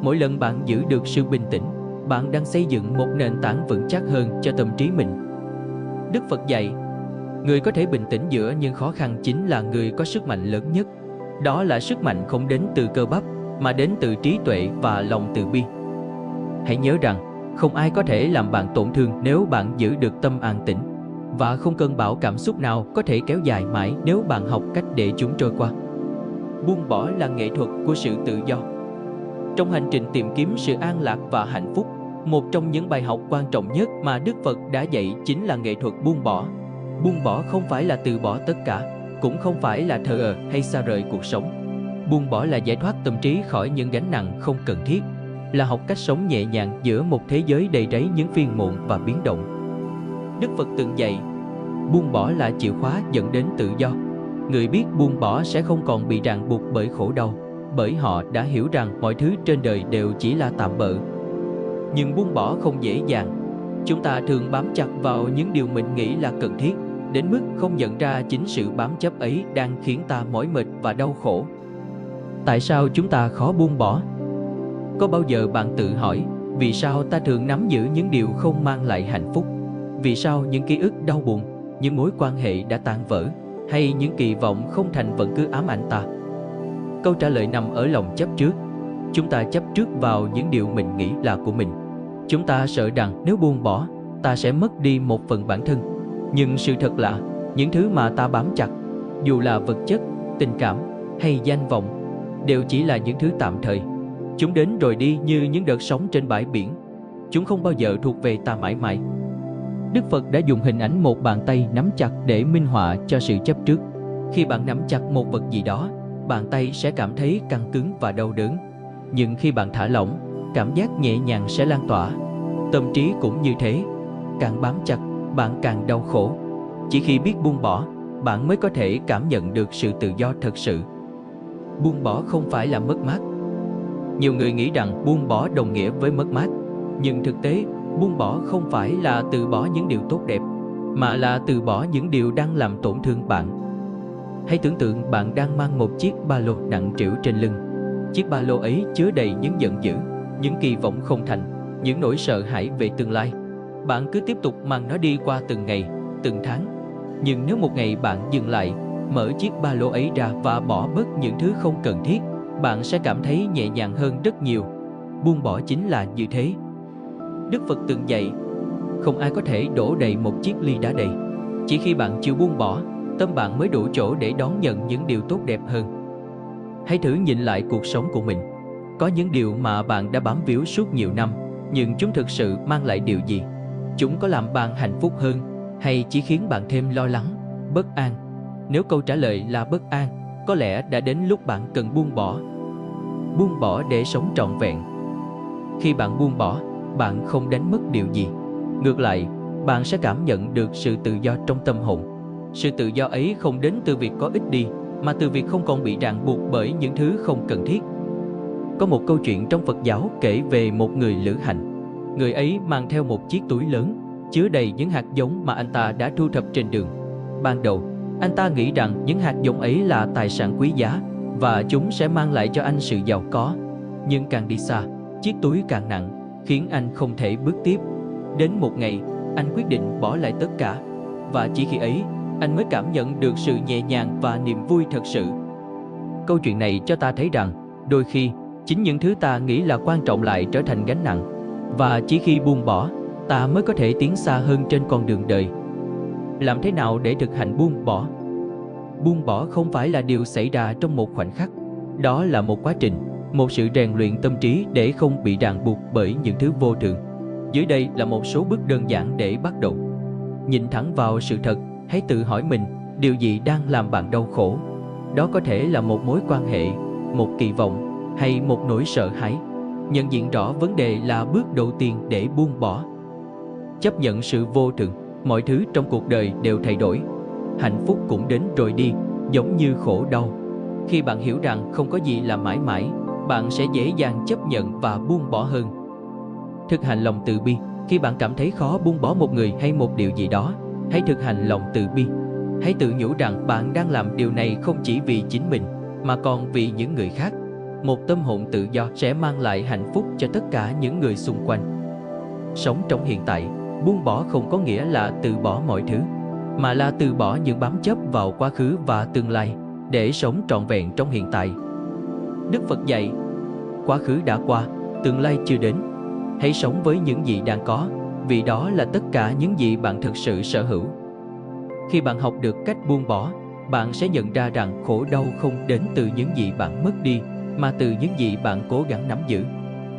Mỗi lần bạn giữ được sự bình tĩnh, bạn đang xây dựng một nền tảng vững chắc hơn cho tâm trí mình. Đức Phật dạy, người có thể bình tĩnh giữa những khó khăn chính là người có sức mạnh lớn nhất. Đó là sức mạnh không đến từ cơ bắp, mà đến từ trí tuệ và lòng từ bi. Hãy nhớ rằng, không ai có thể làm bạn tổn thương nếu bạn giữ được tâm an tĩnh. Và không cơn bão cảm xúc nào có thể kéo dài mãi nếu bạn học cách để chúng trôi qua. Buông bỏ là nghệ thuật của sự tự do. Trong hành trình tìm kiếm sự an lạc và hạnh phúc, một trong những bài học quan trọng nhất mà Đức Phật đã dạy chính là nghệ thuật buông bỏ. Buông bỏ không phải là từ bỏ tất cả, cũng không phải là thờ ơ hay xa rời cuộc sống. Buông bỏ là giải thoát tâm trí khỏi những gánh nặng không cần thiết, là học cách sống nhẹ nhàng giữa một thế giới đầy rẫy những phiền muộn và biến động. Đức Phật từng dạy, buông bỏ là chìa khóa dẫn đến tự do. Người biết buông bỏ sẽ không còn bị ràng buộc bởi khổ đau, bởi họ đã hiểu rằng mọi thứ trên đời đều chỉ là tạm bợ. Nhưng buông bỏ không dễ dàng. Chúng ta thường bám chặt vào những điều mình nghĩ là cần thiết, đến mức không nhận ra chính sự bám chấp ấy đang khiến ta mỏi mệt và đau khổ. Tại sao chúng ta khó buông bỏ? Có bao giờ bạn tự hỏi, vì sao ta thường nắm giữ những điều không mang lại hạnh phúc? Vì sao những ký ức đau buồn, những mối quan hệ đã tan vỡ, hay những kỳ vọng không thành vẫn cứ ám ảnh ta? Câu trả lời nằm ở lòng chấp trước. Chúng ta chấp trước vào những điều mình nghĩ là của mình. Chúng ta sợ rằng nếu buông bỏ, ta sẽ mất đi một phần bản thân. Nhưng sự thật là, những thứ mà ta bám chặt, dù là vật chất, tình cảm hay danh vọng, đều chỉ là những thứ tạm thời. Chúng đến rồi đi như những đợt sóng trên bãi biển. Chúng không bao giờ thuộc về ta mãi mãi. Đức Phật đã dùng hình ảnh một bàn tay nắm chặt để minh họa cho sự chấp trước. Khi bạn nắm chặt một vật gì đó, bàn tay sẽ cảm thấy căng cứng và đau đớn. Nhưng khi bạn thả lỏng, cảm giác nhẹ nhàng sẽ lan tỏa. Tâm trí cũng như thế. Càng bám chặt, bạn càng đau khổ. Chỉ khi biết buông bỏ, bạn mới có thể cảm nhận được sự tự do thật sự. Buông bỏ không phải là mất mát. Nhiều người nghĩ rằng buông bỏ đồng nghĩa với mất mát. Nhưng thực tế, buông bỏ không phải là từ bỏ những điều tốt đẹp, mà là từ bỏ những điều đang làm tổn thương bạn. Hãy tưởng tượng bạn đang mang một chiếc ba lô nặng trĩu trên lưng. Chiếc ba lô ấy chứa đầy những giận dữ, những kỳ vọng không thành, những nỗi sợ hãi về tương lai. Bạn cứ tiếp tục mang nó đi qua từng ngày, từng tháng. Nhưng nếu một ngày bạn dừng lại, mở chiếc ba lô ấy ra và bỏ bớt những thứ không cần thiết, bạn sẽ cảm thấy nhẹ nhàng hơn rất nhiều. Buông bỏ chính là như thế. Đức Phật từng dạy, không ai có thể đổ đầy một chiếc ly đá đầy. Chỉ khi bạn chịu buông bỏ, tâm bạn mới đủ chỗ để đón nhận những điều tốt đẹp hơn. Hãy thử nhìn lại cuộc sống của mình. Có những điều mà bạn đã bám víu suốt nhiều năm, nhưng chúng thực sự mang lại điều gì? Chúng có làm bạn hạnh phúc hơn, hay chỉ khiến bạn thêm lo lắng, bất an? Nếu câu trả lời là bất an, có lẽ đã đến lúc bạn cần buông bỏ. Buông bỏ để sống trọn vẹn. Khi bạn buông bỏ, bạn không đánh mất điều gì. Ngược lại, bạn sẽ cảm nhận được sự tự do trong tâm hồn. Sự tự do ấy không đến từ việc có ít đi, mà từ việc không còn bị ràng buộc bởi những thứ không cần thiết. Có một câu chuyện trong Phật giáo kể về một người lữ hành. Người ấy mang theo một chiếc túi lớn, chứa đầy những hạt giống mà anh ta đã thu thập trên đường. Ban đầu, anh ta nghĩ rằng những hạt giống ấy là tài sản quý giá và chúng sẽ mang lại cho anh sự giàu có. Nhưng càng đi xa, chiếc túi càng nặng, khiến anh không thể bước tiếp. Đến một ngày, anh quyết định bỏ lại tất cả. Và chỉ khi ấy, anh mới cảm nhận được sự nhẹ nhàng và niềm vui thật sự. Câu chuyện này cho ta thấy rằng, đôi khi, chính những thứ ta nghĩ là quan trọng lại trở thành gánh nặng. Và chỉ khi buông bỏ, ta mới có thể tiến xa hơn trên con đường đời. Làm thế nào để thực hành buông bỏ? Buông bỏ không phải là điều xảy ra trong một khoảnh khắc. Đó là một quá trình, một sự rèn luyện tâm trí để không bị ràng buộc bởi những thứ vô thường. Dưới đây là một số bước đơn giản để bắt đầu. Nhìn thẳng vào sự thật, hãy tự hỏi mình, điều gì đang làm bạn đau khổ? Đó có thể là một mối quan hệ, một kỳ vọng hay một nỗi sợ hãi. Nhận diện rõ vấn đề là bước đầu tiên để buông bỏ. Chấp nhận sự vô thường, mọi thứ trong cuộc đời đều thay đổi. Hạnh phúc cũng đến rồi đi, giống như khổ đau. Khi bạn hiểu rằng không có gì là mãi mãi, bạn sẽ dễ dàng chấp nhận và buông bỏ hơn. Thực hành lòng từ bi. Khi bạn cảm thấy khó buông bỏ một người hay một điều gì đó, hãy thực hành lòng từ bi. Hãy tự nhủ rằng bạn đang làm điều này không chỉ vì chính mình, mà còn vì những người khác. Một tâm hồn tự do sẽ mang lại hạnh phúc cho tất cả những người xung quanh. Sống trong hiện tại. Buông bỏ không có nghĩa là từ bỏ mọi thứ, mà là từ bỏ những bám chấp vào quá khứ và tương lai, để sống trọn vẹn trong hiện tại. Đức Phật dạy, quá khứ đã qua, tương lai chưa đến. Hãy sống với những gì đang có, vì đó là tất cả những gì bạn thực sự sở hữu. Khi bạn học được cách buông bỏ, bạn sẽ nhận ra rằng khổ đau không đến từ những gì bạn mất đi, mà từ những gì bạn cố gắng nắm giữ.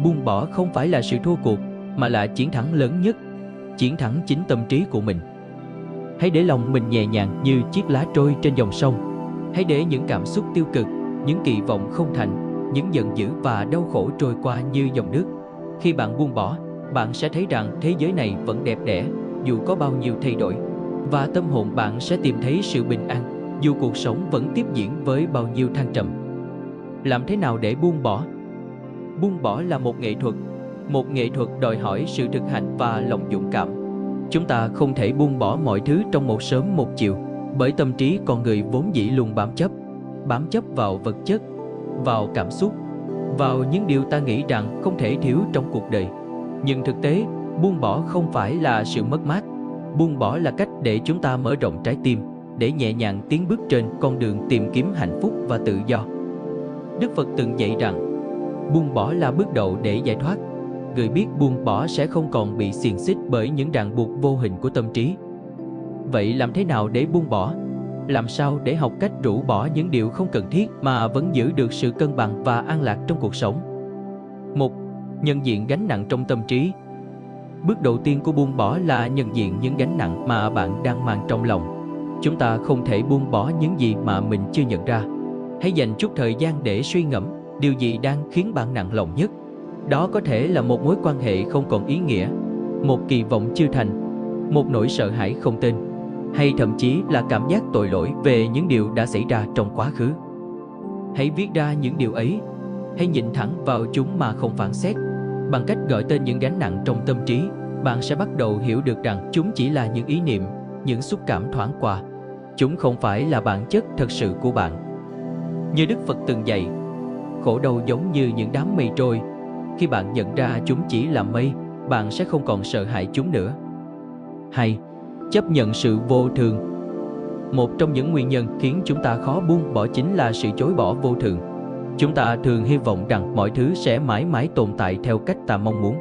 Buông bỏ không phải là sự thua cuộc, mà là chiến thắng lớn nhất, chiến thắng chính tâm trí của mình. Hãy để lòng mình nhẹ nhàng như chiếc lá trôi trên dòng sông. Hãy để những cảm xúc tiêu cực, những kỳ vọng không thành, những giận dữ và đau khổ trôi qua như dòng nước. Khi bạn buông bỏ, bạn sẽ thấy rằng thế giới này vẫn đẹp đẽ, dù có bao nhiêu thay đổi. Và tâm hồn bạn sẽ tìm thấy sự bình an, dù cuộc sống vẫn tiếp diễn với bao nhiêu thăng trầm. Làm thế nào để buông bỏ? Buông bỏ là một nghệ thuật đòi hỏi sự thực hành và lòng dũng cảm. Chúng ta không thể buông bỏ mọi thứ trong một sớm một chiều, bởi tâm trí con người vốn dĩ luôn bám chấp vào vật chất, vào cảm xúc, vào những điều ta nghĩ rằng không thể thiếu trong cuộc đời. Nhưng thực tế, buông bỏ không phải là sự mất mát. Buông bỏ là cách để chúng ta mở rộng trái tim, để nhẹ nhàng tiến bước trên con đường tìm kiếm hạnh phúc và tự do. Đức Phật từng dạy rằng, buông bỏ là bước đầu để giải thoát. Người biết buông bỏ sẽ không còn bị xiềng xích bởi những ràng buộc vô hình của tâm trí. Vậy làm thế nào để buông bỏ? Làm sao để học cách rũ bỏ những điều không cần thiết mà vẫn giữ được sự cân bằng và an lạc trong cuộc sống? 1. Nhận diện gánh nặng trong tâm trí. Bước đầu tiên của buông bỏ là nhận diện những gánh nặng mà bạn đang mang trong lòng. Chúng ta không thể buông bỏ những gì mà mình chưa nhận ra. Hãy dành chút thời gian để suy ngẫm điều gì đang khiến bạn nặng lòng nhất. Đó có thể là một mối quan hệ không còn ý nghĩa, một kỳ vọng chưa thành, một nỗi sợ hãi không tên, hay thậm chí là cảm giác tội lỗi về những điều đã xảy ra trong quá khứ. Hãy viết ra những điều ấy. Hãy nhìn thẳng vào chúng mà không phán xét. Bằng cách gọi tên những gánh nặng trong tâm trí, bạn sẽ bắt đầu hiểu được rằng chúng chỉ là những ý niệm, những xúc cảm thoáng qua. Chúng không phải là bản chất thật sự của bạn. Như Đức Phật từng dạy, khổ đau giống như những đám mây trôi. Khi bạn nhận ra chúng chỉ là mây, bạn sẽ không còn sợ hãi chúng nữa. 2. Chấp nhận sự vô thường. Một trong những nguyên nhân khiến chúng ta khó buông bỏ chính là sự chối bỏ vô thường. Chúng ta thường hy vọng rằng mọi thứ sẽ mãi mãi tồn tại theo cách ta mong muốn.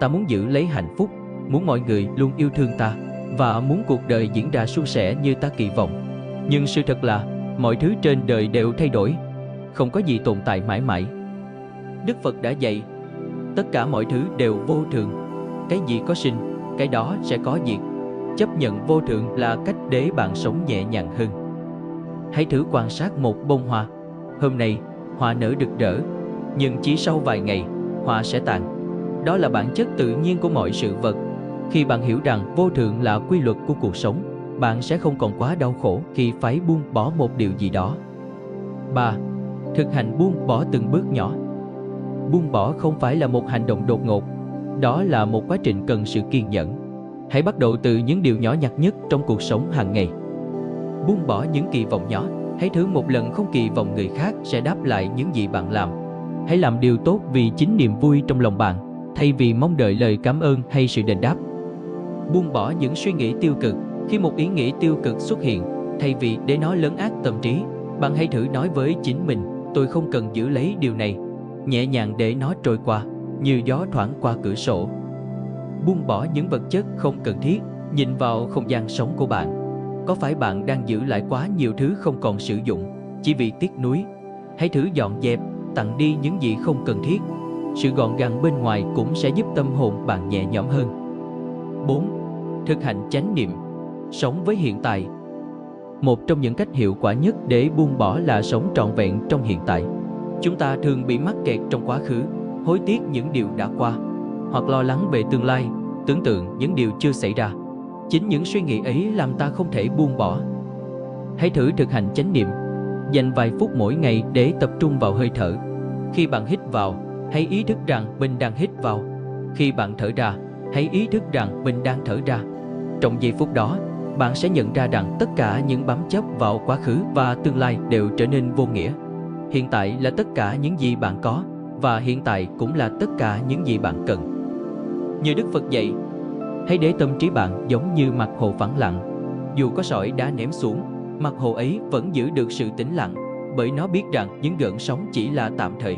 Ta muốn giữ lấy hạnh phúc, muốn mọi người luôn yêu thương ta, và muốn cuộc đời diễn ra suôn sẻ như ta kỳ vọng. Nhưng sự thật là, mọi thứ trên đời đều thay đổi. Không có gì tồn tại mãi mãi. Đức Phật đã dạy, tất cả mọi thứ đều vô thường. Cái gì có sinh, cái đó sẽ có diệt. Chấp nhận vô thường là cách để bạn sống nhẹ nhàng hơn. Hãy thử quan sát một bông hoa. Hôm nay, hoa nở rực rỡ, nhưng chỉ sau vài ngày, hoa sẽ tàn. Đó là bản chất tự nhiên của mọi sự vật. Khi bạn hiểu rằng vô thường là quy luật của cuộc sống, bạn sẽ không còn quá đau khổ khi phải buông bỏ một điều gì đó. 3. Thực hành buông bỏ từng bước nhỏ. Buông bỏ không phải là một hành động đột ngột. Đó là một quá trình cần sự kiên nhẫn. Hãy bắt đầu từ những điều nhỏ nhặt nhất trong cuộc sống hàng ngày. Buông bỏ những kỳ vọng nhỏ. Hãy thử một lần không kỳ vọng người khác sẽ đáp lại những gì bạn làm. Hãy làm điều tốt vì chính niềm vui trong lòng bạn, thay vì mong đợi lời cảm ơn hay sự đền đáp. Buông bỏ những suy nghĩ tiêu cực. Khi một ý nghĩ tiêu cực xuất hiện, thay vì để nó lấn át tâm trí, bạn hãy thử nói với chính mình, tôi không cần giữ lấy điều này. Nhẹ nhàng để nó trôi qua, như gió thoảng qua cửa sổ. Buông bỏ những vật chất không cần thiết. Nhìn vào không gian sống của bạn. Có phải bạn đang giữ lại quá nhiều thứ không còn sử dụng, chỉ vì tiếc nuối? Hãy thử dọn dẹp, tặng đi những gì không cần thiết. Sự gọn gàng bên ngoài cũng sẽ giúp tâm hồn bạn nhẹ nhõm hơn. 4. Thực hành chánh niệm. Sống với hiện tại. Một trong những cách hiệu quả nhất để buông bỏ là sống trọn vẹn trong hiện tại. Chúng ta thường bị mắc kẹt trong quá khứ, hối tiếc những điều đã qua, hoặc lo lắng về tương lai, tưởng tượng những điều chưa xảy ra. Chính những suy nghĩ ấy làm ta không thể buông bỏ. Hãy thử thực hành chánh niệm. Dành vài phút mỗi ngày để tập trung vào hơi thở. Khi bạn hít vào, hãy ý thức rằng mình đang hít vào. Khi bạn thở ra, hãy ý thức rằng mình đang thở ra. Trong giây phút đó, bạn sẽ nhận ra rằng tất cả những bám chấp vào quá khứ và tương lai đều trở nên vô nghĩa. Hiện tại là tất cả những gì bạn có, và hiện tại cũng là tất cả những gì bạn cần. Như Đức Phật dạy, hãy để tâm trí bạn giống như mặt hồ phẳng lặng. Dù có sỏi đá ném xuống, mặt hồ ấy vẫn giữ được sự tĩnh lặng, bởi nó biết rằng những gợn sóng chỉ là tạm thời.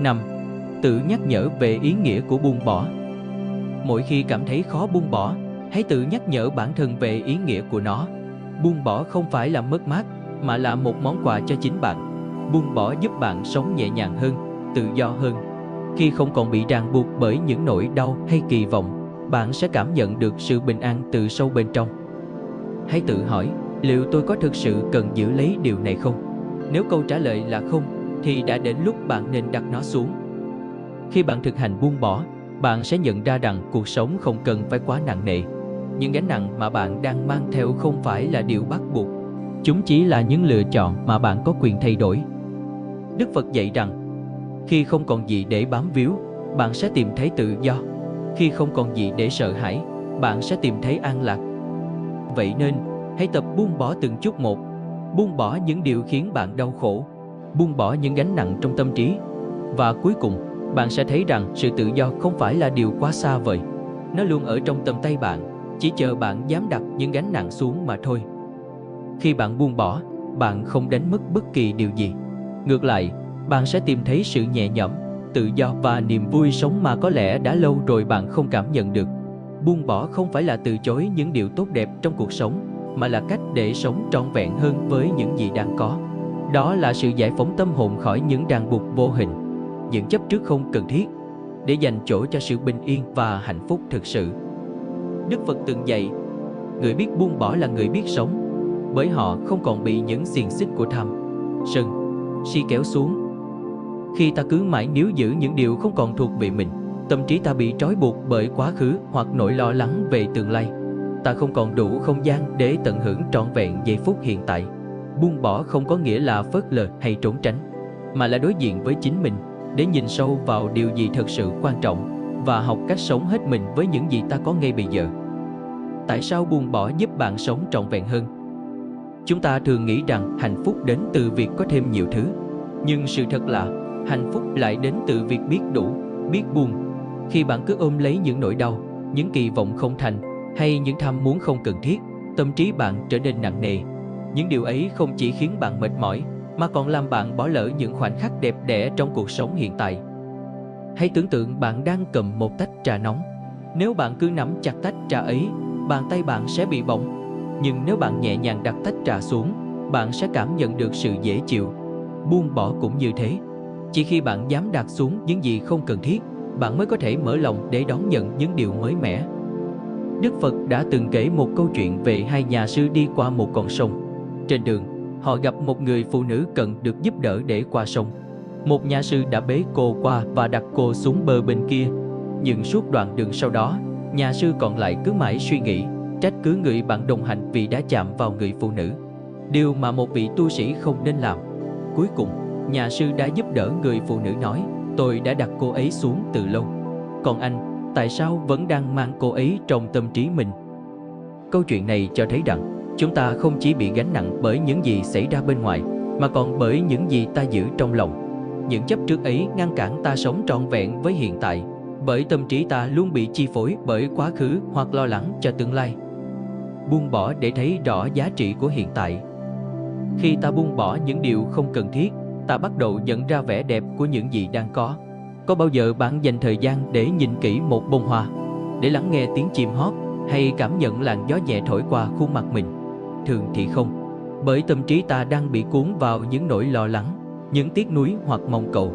5. Tự nhắc nhở về ý nghĩa của buông bỏ. Mỗi khi cảm thấy khó buông bỏ, hãy tự nhắc nhở bản thân về ý nghĩa của nó. Buông bỏ không phải là mất mát, mà là một món quà cho chính bạn. Buông bỏ giúp bạn sống nhẹ nhàng hơn, tự do hơn. Khi không còn bị ràng buộc bởi những nỗi đau hay kỳ vọng, bạn sẽ cảm nhận được sự bình an từ sâu bên trong. Hãy tự hỏi, liệu tôi có thực sự cần giữ lấy điều này không? Nếu câu trả lời là không, thì đã đến lúc bạn nên đặt nó xuống. Khi bạn thực hành buông bỏ, bạn sẽ nhận ra rằng cuộc sống không cần phải quá nặng nề. Những gánh nặng mà bạn đang mang theo không phải là điều bắt buộc. Chúng chỉ là những lựa chọn mà bạn có quyền thay đổi. Đức Phật dạy rằng, khi không còn gì để bám víu, bạn sẽ tìm thấy tự do. Khi không còn gì để sợ hãi, bạn sẽ tìm thấy an lạc. Vậy nên, hãy tập buông bỏ từng chút một. Buông bỏ những điều khiến bạn đau khổ. buông bỏ những gánh nặng trong tâm trí. Và cuối cùng, bạn sẽ thấy rằng sự tự do không phải là điều quá xa vời. Nó luôn ở trong tầm tay bạn, chỉ chờ bạn dám đặt những gánh nặng xuống mà thôi. Khi bạn buông bỏ, bạn không đánh mất bất kỳ điều gì. Ngược lại, bạn sẽ tìm thấy sự nhẹ nhõm, tự do và niềm vui sống mà có lẽ đã lâu rồi bạn không cảm nhận được. Buông bỏ không phải là từ chối những điều tốt đẹp trong cuộc sống, mà là cách để sống trọn vẹn hơn với những gì đang có. Đó là sự giải phóng tâm hồn khỏi những ràng buộc vô hình, những chấp trước không cần thiết, để dành chỗ cho sự bình yên và hạnh phúc thực sự. Đức Phật từng dạy, người biết buông bỏ là người biết sống, bởi họ không còn bị những xiềng xích của tham, sân, si kéo xuống. Khi ta cứ mãi níu giữ những điều không còn thuộc về mình, tâm trí ta bị trói buộc bởi quá khứ hoặc nỗi lo lắng về tương lai. Ta không còn đủ không gian để tận hưởng trọn vẹn giây phút hiện tại. Buông bỏ không có nghĩa là phớt lờ hay trốn tránh, mà là đối diện với chính mình, để nhìn sâu vào điều gì thực sự quan trọng và học cách sống hết mình với những gì ta có ngay bây giờ. Tại sao buông bỏ giúp bạn sống trọn vẹn hơn? Chúng ta thường nghĩ rằng hạnh phúc đến từ việc có thêm nhiều thứ, nhưng sự thật là hạnh phúc lại đến từ việc biết đủ, biết buông. Khi bạn cứ ôm lấy những nỗi đau, những kỳ vọng không thành hay những tham muốn không cần thiết, tâm trí bạn trở nên nặng nề. Những điều ấy không chỉ khiến bạn mệt mỏi, mà còn làm bạn bỏ lỡ những khoảnh khắc đẹp đẽ trong cuộc sống hiện tại. Hãy tưởng tượng bạn đang cầm một tách trà nóng. Nếu bạn cứ nắm chặt tách trà ấy, bàn tay bạn sẽ bị bỏng. Nhưng nếu bạn nhẹ nhàng đặt tách trà xuống, bạn sẽ cảm nhận được sự dễ chịu. Buông bỏ cũng như thế. Chỉ khi bạn dám đặt xuống những gì không cần thiết, bạn mới có thể mở lòng để đón nhận những điều mới mẻ. Đức Phật đã từng kể một câu chuyện về hai nhà sư đi qua một con sông. Trên đường, họ gặp một người phụ nữ cần được giúp đỡ để qua sông. Một nhà sư đã bế cô qua và đặt cô xuống bờ bên kia. Nhưng suốt đoạn đường sau đó, nhà sư còn lại cứ mãi suy nghĩ, trách cứ người bạn đồng hành vì đã chạm vào người phụ nữ, điều mà một vị tu sĩ không nên làm. Cuối cùng, nhà sư đã giúp đỡ người phụ nữ nói, tôi đã đặt cô ấy xuống từ lâu. Còn anh, tại sao vẫn đang mang cô ấy trong tâm trí mình? Câu chuyện này cho thấy rằng, chúng ta không chỉ bị gánh nặng bởi những gì xảy ra bên ngoài, mà còn bởi những gì ta giữ trong lòng. Những chấp trước ấy ngăn cản ta sống trọn vẹn với hiện tại, bởi tâm trí ta luôn bị chi phối bởi quá khứ hoặc lo lắng cho tương lai. Buông bỏ để thấy rõ giá trị của hiện tại. Khi ta buông bỏ những điều không cần thiết, ta bắt đầu nhận ra vẻ đẹp của những gì đang có. Có bao giờ bạn dành thời gian để nhìn kỹ một bông hoa, để lắng nghe tiếng chim hót, hay cảm nhận làn gió nhẹ thổi qua khuôn mặt mình? Thường thì không, bởi tâm trí ta đang bị cuốn vào những nỗi lo lắng, những tiếc nuối hoặc mong cầu.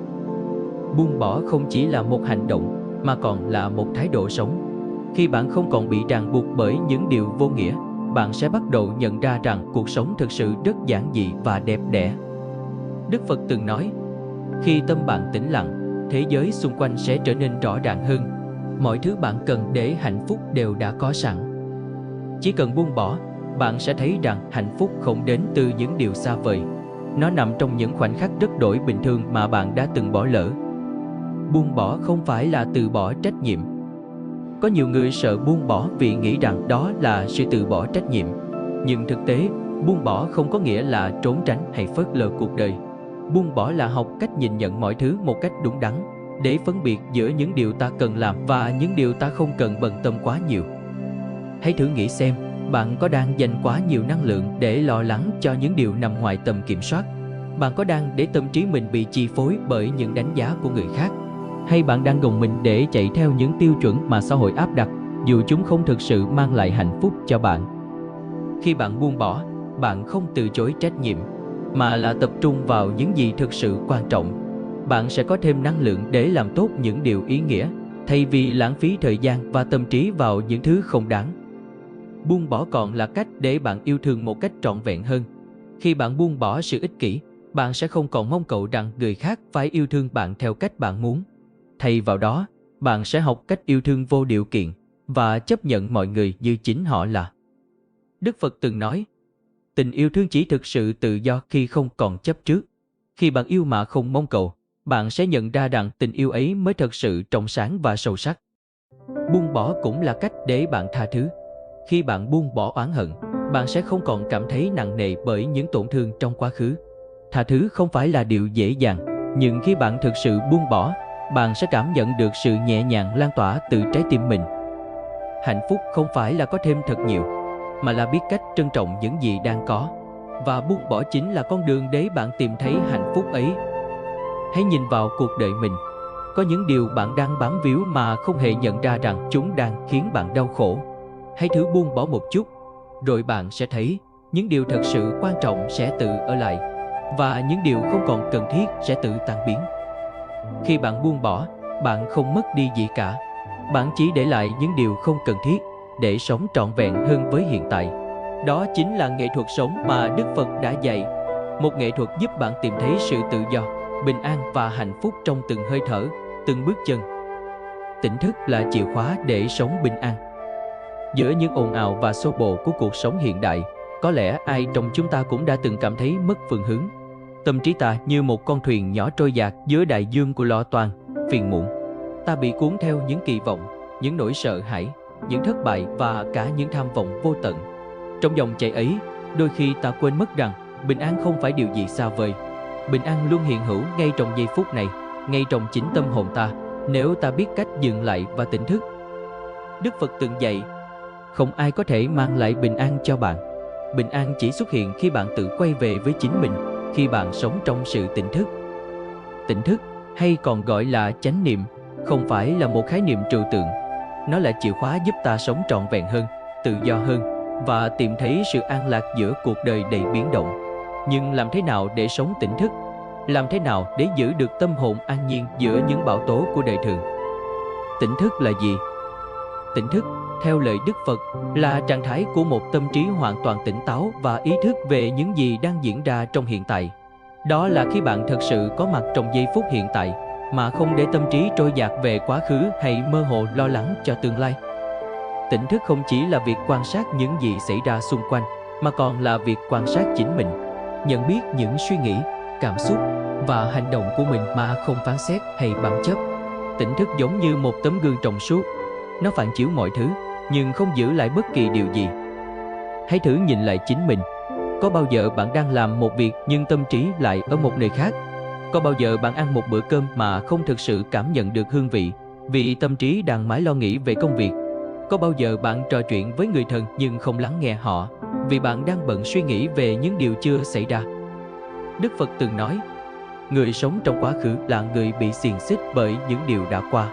Buông bỏ không chỉ là một hành động, mà còn là một thái độ sống. Khi bạn không còn bị ràng buộc bởi những điều vô nghĩa, bạn sẽ bắt đầu nhận ra rằng cuộc sống thực sự rất giản dị và đẹp đẽ. Đức Phật từng nói, khi tâm bạn tĩnh lặng, thế giới xung quanh sẽ trở nên rõ ràng hơn. Mọi thứ bạn cần để hạnh phúc đều đã có sẵn. Chỉ cần buông bỏ, bạn sẽ thấy rằng hạnh phúc không đến từ những điều xa vời. Nó nằm trong những khoảnh khắc rất đổi bình thường mà bạn đã từng bỏ lỡ. Buông bỏ không phải là từ bỏ trách nhiệm. Có nhiều người sợ buông bỏ vì nghĩ rằng đó là sự từ bỏ trách nhiệm. Nhưng thực tế, buông bỏ không có nghĩa là trốn tránh hay phớt lờ cuộc đời. Buông bỏ là học cách nhìn nhận mọi thứ một cách đúng đắn, để phân biệt giữa những điều ta cần làm và những điều ta không cần bận tâm quá nhiều. Hãy thử nghĩ xem, bạn có đang dành quá nhiều năng lượng để lo lắng cho những điều nằm ngoài tầm kiểm soát? Bạn có đang để tâm trí mình bị chi phối bởi những đánh giá của người khác? Hay bạn đang gồng mình để chạy theo những tiêu chuẩn mà xã hội áp đặt, dù chúng không thực sự mang lại hạnh phúc cho bạn? Khi bạn buông bỏ, bạn không từ chối trách nhiệm, mà là tập trung vào những gì thực sự quan trọng. Bạn sẽ có thêm năng lượng để làm tốt những điều ý nghĩa, thay vì lãng phí thời gian và tâm trí vào những thứ không đáng. Buông bỏ còn là cách để bạn yêu thương một cách trọn vẹn hơn. Khi bạn buông bỏ sự ích kỷ, bạn sẽ không còn mong cầu rằng người khác phải yêu thương bạn theo cách bạn muốn. Thay vào đó, bạn sẽ học cách yêu thương vô điều kiện và chấp nhận mọi người như chính họ là. Đức Phật từng nói, tình yêu thương chỉ thực sự tự do khi không còn chấp trước. Khi bạn yêu mà không mong cầu, bạn sẽ nhận ra rằng tình yêu ấy mới thật sự trong sáng và sâu sắc. Buông bỏ cũng là cách để bạn tha thứ. Khi bạn buông bỏ oán hận, bạn sẽ không còn cảm thấy nặng nề bởi những tổn thương trong quá khứ. Tha thứ không phải là điều dễ dàng, nhưng khi bạn thực sự buông bỏ, bạn sẽ cảm nhận được sự nhẹ nhàng lan tỏa từ trái tim mình. Hạnh phúc không phải là có thêm thật nhiều, mà là biết cách trân trọng những gì đang có. Và buông bỏ chính là con đường để bạn tìm thấy hạnh phúc ấy. Hãy nhìn vào cuộc đời mình. Có những điều bạn đang bám víu mà không hề nhận ra rằng chúng đang khiến bạn đau khổ. Hãy thử buông bỏ một chút, rồi bạn sẽ thấy những điều thật sự quan trọng sẽ tự ở lại, và những điều không còn cần thiết sẽ tự tan biến. Khi bạn buông bỏ, bạn không mất đi gì cả. Bạn chỉ để lại những điều không cần thiết để sống trọn vẹn hơn với hiện tại. Đó chính là nghệ thuật sống mà Đức Phật đã dạy. Một nghệ thuật giúp bạn tìm thấy sự tự do, bình an và hạnh phúc trong từng hơi thở, từng bước chân. Tỉnh thức là chìa khóa để sống bình an. Giữa những ồn ào và xô bồ của cuộc sống hiện đại, có lẽ ai trong chúng ta cũng đã từng cảm thấy mất phương hướng. Tâm trí ta như một con thuyền nhỏ trôi dạt giữa đại dương của lo toan, phiền muộn. Ta bị cuốn theo những kỳ vọng, những nỗi sợ hãi, những thất bại và cả những tham vọng vô tận. Trong dòng chảy ấy, đôi khi ta quên mất rằng bình an không phải điều gì xa vời. Bình an luôn hiện hữu ngay trong giây phút này, ngay trong chính tâm hồn ta, nếu ta biết cách dừng lại và tỉnh thức. Đức Phật từng dạy, không ai có thể mang lại bình an cho bạn. Bình an chỉ xuất hiện khi bạn tự quay về với chính mình, khi bạn sống trong sự tỉnh thức. Tỉnh thức, hay còn gọi là chánh niệm, không phải là một khái niệm trừu tượng. Nó là chìa khóa giúp ta sống trọn vẹn hơn, tự do hơn và tìm thấy sự an lạc giữa cuộc đời đầy biến động. Nhưng làm thế nào để sống tỉnh thức? Làm thế nào để giữ được tâm hồn an nhiên giữa những bão tố của đời thường? Tỉnh thức là gì? Tỉnh thức, theo lời Đức Phật, là trạng thái của một tâm trí hoàn toàn tỉnh táo và ý thức về những gì đang diễn ra trong hiện tại. Đó là khi bạn thực sự có mặt trong giây phút hiện tại, mà không để tâm trí trôi dạt về quá khứ hay mơ hồ lo lắng cho tương lai. Tỉnh thức không chỉ là việc quan sát những gì xảy ra xung quanh, mà còn là việc quan sát chính mình, nhận biết những suy nghĩ, cảm xúc và hành động của mình mà không phán xét hay bám chấp. Tỉnh thức giống như một tấm gương trong suốt. Nó phản chiếu mọi thứ, nhưng không giữ lại bất kỳ điều gì. Hãy thử nhìn lại chính mình. Có bao giờ bạn đang làm một việc nhưng tâm trí lại ở một nơi khác? Có bao giờ bạn ăn một bữa cơm mà không thực sự cảm nhận được hương vị, vì tâm trí đang mãi lo nghĩ về công việc? Có bao giờ bạn trò chuyện với người thân nhưng không lắng nghe họ, vì bạn đang bận suy nghĩ về những điều chưa xảy ra? Đức Phật từng nói, người sống trong quá khứ là người bị xiềng xích bởi những điều đã qua.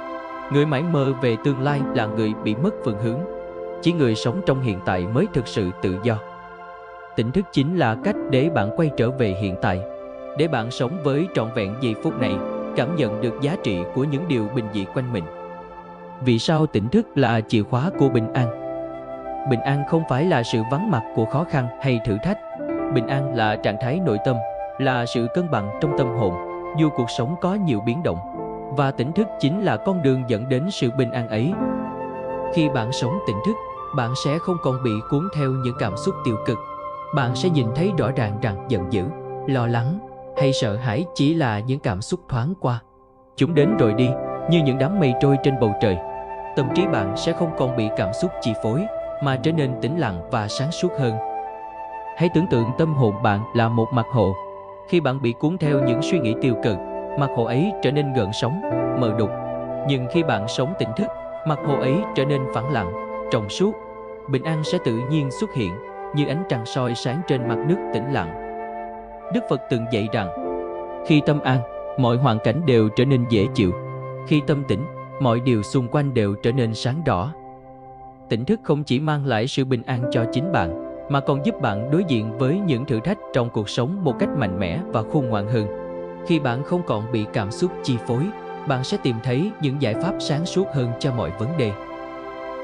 Người mãi mơ về tương lai là người bị mất phương hướng. Chỉ người sống trong hiện tại mới thực sự tự do. Tỉnh thức chính là cách để bạn quay trở về hiện tại, để bạn sống với trọn vẹn giây phút này, cảm nhận được giá trị của những điều bình dị quanh mình. Vì sao tỉnh thức là chìa khóa của bình an? Bình an không phải là sự vắng mặt của khó khăn hay thử thách. Bình an là trạng thái nội tâm, là sự cân bằng trong tâm hồn, dù cuộc sống có nhiều biến động. Và tỉnh thức chính là con đường dẫn đến sự bình an ấy. Khi bạn sống tỉnh thức, bạn sẽ không còn bị cuốn theo những cảm xúc tiêu cực. Bạn sẽ nhìn thấy rõ ràng rằng giận dữ, lo lắng hay sợ hãi chỉ là những cảm xúc thoáng qua. Chúng đến rồi đi, như những đám mây trôi trên bầu trời. Tâm trí bạn sẽ không còn bị cảm xúc chi phối, mà trở nên tĩnh lặng và sáng suốt hơn. Hãy tưởng tượng tâm hồn bạn là một mặt hồ. Khi bạn bị cuốn theo những suy nghĩ tiêu cực, mặt hồ ấy trở nên gợn sóng, mờ đục. Nhưng khi bạn sống tỉnh thức, mặt hồ ấy trở nên phẳng lặng, trong suốt. Bình an sẽ tự nhiên xuất hiện, như ánh trăng soi sáng trên mặt nước tĩnh lặng. Đức Phật từng dạy rằng, khi tâm an, mọi hoàn cảnh đều trở nên dễ chịu. Khi tâm tĩnh, mọi điều xung quanh đều trở nên sáng rõ. Tỉnh thức không chỉ mang lại sự bình an cho chính bạn, mà còn giúp bạn đối diện với những thử thách trong cuộc sống một cách mạnh mẽ và khôn ngoan hơn. Khi bạn không còn bị cảm xúc chi phối, bạn sẽ tìm thấy những giải pháp sáng suốt hơn cho mọi vấn đề.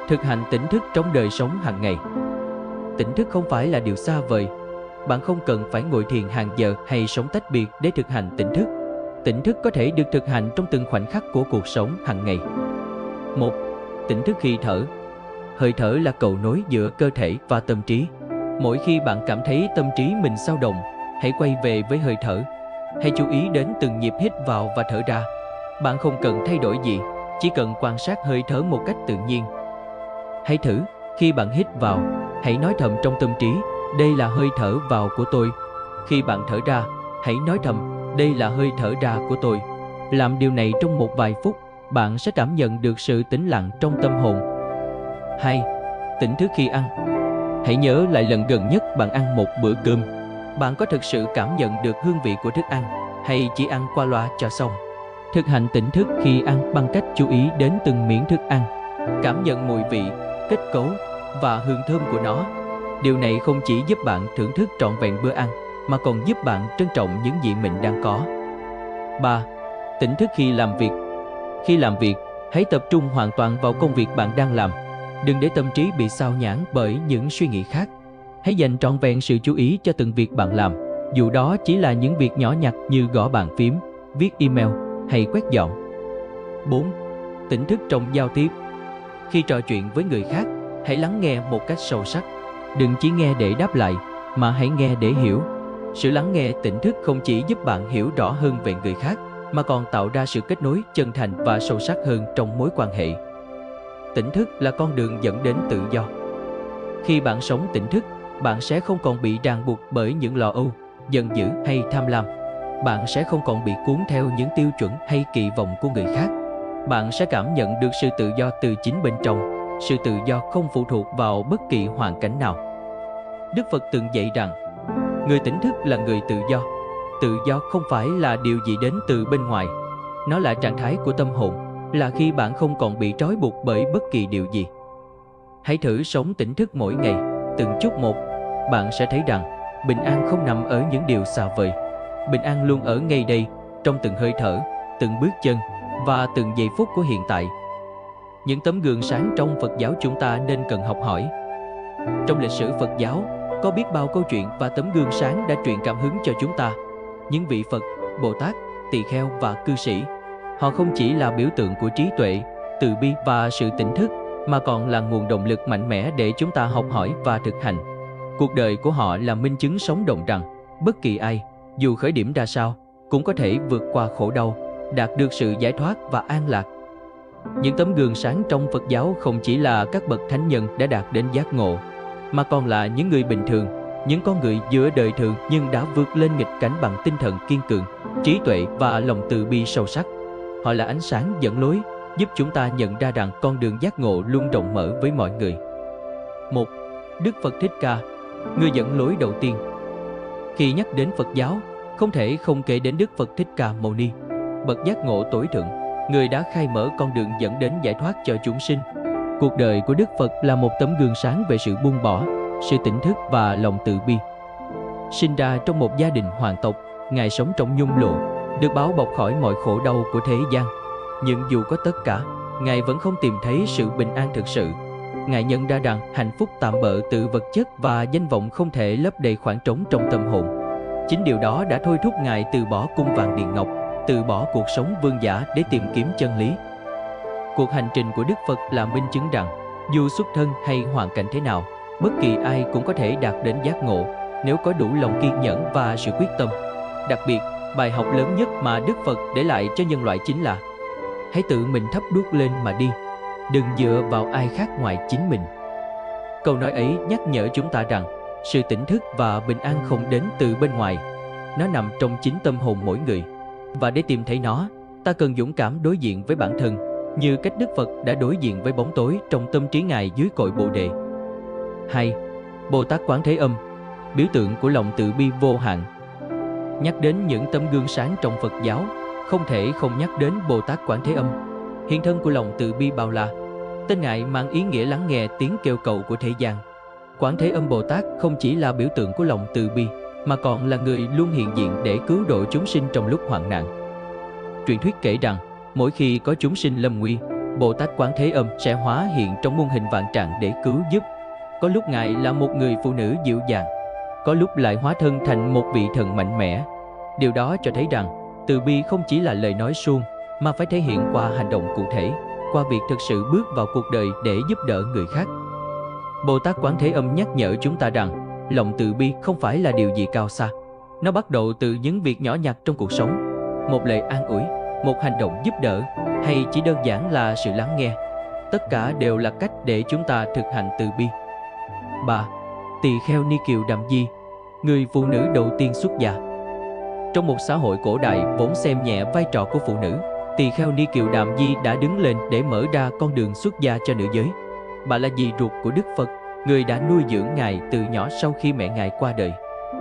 Thực hành tỉnh thức trong đời sống hàng ngày. Tỉnh thức không phải là điều xa vời. Bạn không cần phải ngồi thiền hàng giờ hay sống tách biệt để thực hành tỉnh thức. Tỉnh thức có thể được thực hành trong từng khoảnh khắc của cuộc sống hàng ngày. 1. Tỉnh thức khi thở. Hơi thở là cầu nối giữa cơ thể và tâm trí. Mỗi khi bạn cảm thấy tâm trí mình xao động, hãy quay về với hơi thở. Hãy chú ý đến từng nhịp hít vào và thở ra. Bạn không cần thay đổi gì, chỉ cần quan sát hơi thở một cách tự nhiên. Hãy thử, khi bạn hít vào, hãy nói thầm trong tâm trí, đây là hơi thở vào của tôi. Khi bạn thở ra, hãy nói thầm, đây là hơi thở ra của tôi. Làm điều này trong một vài phút, bạn sẽ cảm nhận được sự tĩnh lặng trong tâm hồn. 2. Tỉnh thức khi ăn. Hãy nhớ lại lần gần nhất bạn ăn một bữa cơm. Bạn có thực sự cảm nhận được hương vị của thức ăn, hay chỉ ăn qua loa cho xong? Thực hành tỉnh thức khi ăn bằng cách chú ý đến từng miếng thức ăn, cảm nhận mùi vị, kết cấu và hương thơm của nó. Điều này không chỉ giúp bạn thưởng thức trọn vẹn bữa ăn, mà còn giúp bạn trân trọng những gì mình đang có. 3. Tỉnh thức khi làm việc. Khi làm việc, hãy tập trung hoàn toàn vào công việc bạn đang làm. Đừng để tâm trí bị sao nhãng bởi những suy nghĩ khác. Hãy dành trọn vẹn sự chú ý cho từng việc bạn làm, dù đó chỉ là những việc nhỏ nhặt như gõ bàn phím, viết email hay quét dọn. 4. Tỉnh thức trong giao tiếp. Khi trò chuyện với người khác, hãy lắng nghe một cách sâu sắc. Đừng chỉ nghe để đáp lại, mà hãy nghe để hiểu. Sự lắng nghe tỉnh thức không chỉ giúp bạn hiểu rõ hơn về người khác, mà còn tạo ra sự kết nối chân thành và sâu sắc hơn trong mối quan hệ. Tỉnh thức là con đường dẫn đến tự do. Khi bạn sống tỉnh thức, bạn sẽ không còn bị ràng buộc bởi những lo âu, giận dữ hay tham lam. Bạn sẽ không còn bị cuốn theo những tiêu chuẩn hay kỳ vọng của người khác. Bạn sẽ cảm nhận được sự tự do từ chính bên trong, sự tự do không phụ thuộc vào bất kỳ hoàn cảnh nào. Đức Phật từng dạy rằng, người tỉnh thức là người tự do. Tự do không phải là điều gì đến từ bên ngoài. Nó là trạng thái của tâm hồn, là khi bạn không còn bị trói buộc bởi bất kỳ điều gì. Hãy thử sống tỉnh thức mỗi ngày, từng chút một. Bạn sẽ thấy rằng bình an không nằm ở những điều xa vời. Bình an luôn ở ngay đây, trong từng hơi thở, từng bước chân và từng giây phút của hiện tại. Những tấm gương sáng trong Phật giáo chúng ta nên cần học hỏi. Trong lịch sử Phật giáo, có biết bao câu chuyện và tấm gương sáng đã truyền cảm hứng cho chúng ta. Những vị Phật, Bồ Tát, Tỳ Kheo và cư sĩ, họ không chỉ là biểu tượng của trí tuệ, từ bi và sự tỉnh thức, mà còn là nguồn động lực mạnh mẽ để chúng ta học hỏi và thực hành. Cuộc đời của họ là minh chứng sống động rằng, bất kỳ ai, dù khởi điểm ra sao, cũng có thể vượt qua khổ đau, đạt được sự giải thoát và an lạc. Những tấm gương sáng trong Phật giáo không chỉ là các bậc thánh nhân đã đạt đến giác ngộ, mà còn là những người bình thường, những con người giữa đời thường nhưng đã vượt lên nghịch cảnh bằng tinh thần kiên cường, trí tuệ và lòng từ bi sâu sắc. Họ là ánh sáng dẫn lối, giúp chúng ta nhận ra rằng con đường giác ngộ luôn rộng mở với mọi người. 1. Đức Phật Thích Ca, người dẫn lối đầu tiên. Khi nhắc đến Phật giáo, không thể không kể đến Đức Phật Thích Ca Mâu Ni, bậc giác ngộ tối thượng, người đã khai mở con đường dẫn đến giải thoát cho chúng sinh. Cuộc đời của Đức Phật là một tấm gương sáng về sự buông bỏ, sự tỉnh thức và lòng từ bi. Sinh ra trong một gia đình hoàng tộc, Ngài sống trong nhung lụa, được báo bọc khỏi mọi khổ đau của thế gian. Nhưng dù có tất cả, Ngài vẫn không tìm thấy sự bình an thực sự. Ngài nhận ra rằng hạnh phúc tạm bợ từ vật chất và danh vọng không thể lấp đầy khoảng trống trong tâm hồn. Chính điều đó đã thôi thúc Ngài từ bỏ cung vàng điện ngọc, từ bỏ cuộc sống vương giả để tìm kiếm chân lý. Cuộc hành trình của Đức Phật là minh chứng rằng, dù xuất thân hay hoàn cảnh thế nào, bất kỳ ai cũng có thể đạt đến giác ngộ nếu có đủ lòng kiên nhẫn và sự quyết tâm. Đặc biệt, bài học lớn nhất mà Đức Phật để lại cho nhân loại chính là: hãy tự mình thắp đuốc lên mà đi, đừng dựa vào ai khác ngoài chính mình. Câu nói ấy nhắc nhở chúng ta rằng, sự tỉnh thức và bình an không đến từ bên ngoài, nó nằm trong chính tâm hồn mỗi người. Và để tìm thấy nó, ta cần dũng cảm đối diện với bản thân, như cách Đức Phật đã đối diện với bóng tối trong tâm trí Ngài dưới cội Bồ Đề. 2. Bồ Tát Quán Thế Âm, biểu tượng của lòng từ bi vô hạn. Nhắc đến những tấm gương sáng trong Phật giáo, không thể không nhắc đến Bồ Tát Quán Thế Âm, hiện thân của lòng từ bi bao la. Tên Ngài mang ý nghĩa lắng nghe tiếng kêu cầu của thế gian. Quán Thế Âm Bồ Tát không chỉ là biểu tượng của lòng từ bi, mà còn là người luôn hiện diện để cứu độ chúng sinh trong lúc hoạn nạn. Truyền thuyết kể rằng, mỗi khi có chúng sinh lâm nguy, Bồ Tát Quán Thế Âm sẽ hóa hiện trong muôn hình vạn trạng để cứu giúp. Có lúc Ngài là một người phụ nữ dịu dàng, có lúc lại hóa thân thành một vị thần mạnh mẽ. Điều đó cho thấy rằng, từ bi không chỉ là lời nói suông, mà phải thể hiện qua hành động cụ thể, qua việc thực sự bước vào cuộc đời để giúp đỡ người khác. Bồ Tát Quán Thế Âm nhắc nhở chúng ta rằng, lòng từ bi không phải là điều gì cao xa. Nó bắt đầu từ những việc nhỏ nhặt trong cuộc sống, một lời an ủi, một hành động giúp đỡ, hay chỉ đơn giản là sự lắng nghe. Tất cả đều là cách để chúng ta thực hành từ bi. 3. Tỳ Kheo Ni Kiều Đàm Di, người phụ nữ đầu tiên xuất gia. Trong một xã hội cổ đại vốn xem nhẹ vai trò của phụ nữ, tỳ kheo Ni Kiều Đàm Di đã đứng lên để mở ra con đường xuất gia cho nữ giới. Bà là dì ruột của Đức Phật, người đã nuôi dưỡng Ngài từ nhỏ sau khi mẹ Ngài qua đời.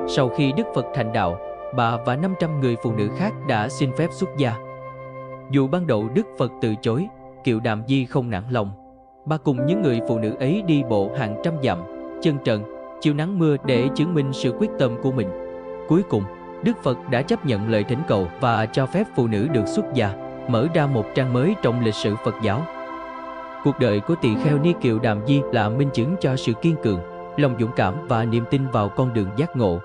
Sau khi Đức Phật thành đạo, bà và 500 người phụ nữ khác đã xin phép xuất gia. Dù ban đầu Đức Phật từ chối, Kiều Đàm Di không nản lòng. Bà cùng những người phụ nữ ấy đi bộ hàng trăm dặm, chân trần, chịu nắng mưa để chứng minh sự quyết tâm của mình. Cuối cùng, Đức Phật đã chấp nhận lời thỉnh cầu và cho phép phụ nữ được xuất gia, mở ra một trang mới trong lịch sử Phật giáo. Cuộc đời của tỳ kheo Ni Kiều Đàm Di là minh chứng cho sự kiên cường, lòng dũng cảm và niềm tin vào con đường giác ngộ.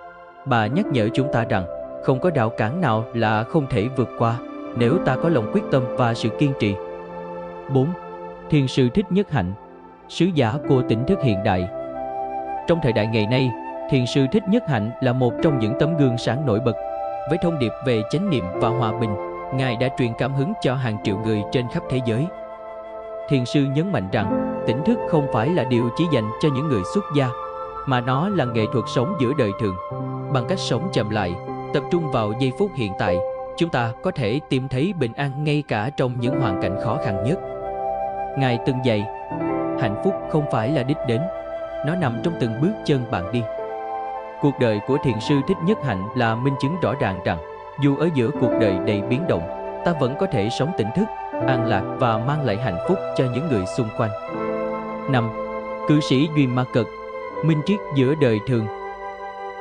Bà nhắc nhở chúng ta rằng, không có rào cản nào là không thể vượt qua nếu ta có lòng quyết tâm và sự kiên trì. 4. Thiền sư Thích Nhất Hạnh, sứ giả của tỉnh thức hiện đại. Trong thời đại ngày nay, thiền sư Thích Nhất Hạnh là một trong những tấm gương sáng nổi bật. Với thông điệp về chánh niệm và hòa bình, Ngài đã truyền cảm hứng cho hàng triệu người trên khắp thế giới. Thiền sư nhấn mạnh rằng, tỉnh thức không phải là điều chỉ dành cho những người xuất gia, mà nó là nghệ thuật sống giữa đời thường. Bằng cách sống chậm lại, tập trung vào giây phút hiện tại, chúng ta có thể tìm thấy bình an ngay cả trong những hoàn cảnh khó khăn nhất. Ngài từng dạy, hạnh phúc không phải là đích đến, nó nằm trong từng bước chân bạn đi. Cuộc đời của thiền sư Thích Nhất Hạnh là minh chứng rõ ràng rằng, dù ở giữa cuộc đời đầy biến động, ta vẫn có thể sống tỉnh thức, an lạc và mang lại hạnh phúc cho những người xung quanh. 5. Cư sĩ Duy Ma Cật, minh triết giữa đời thường.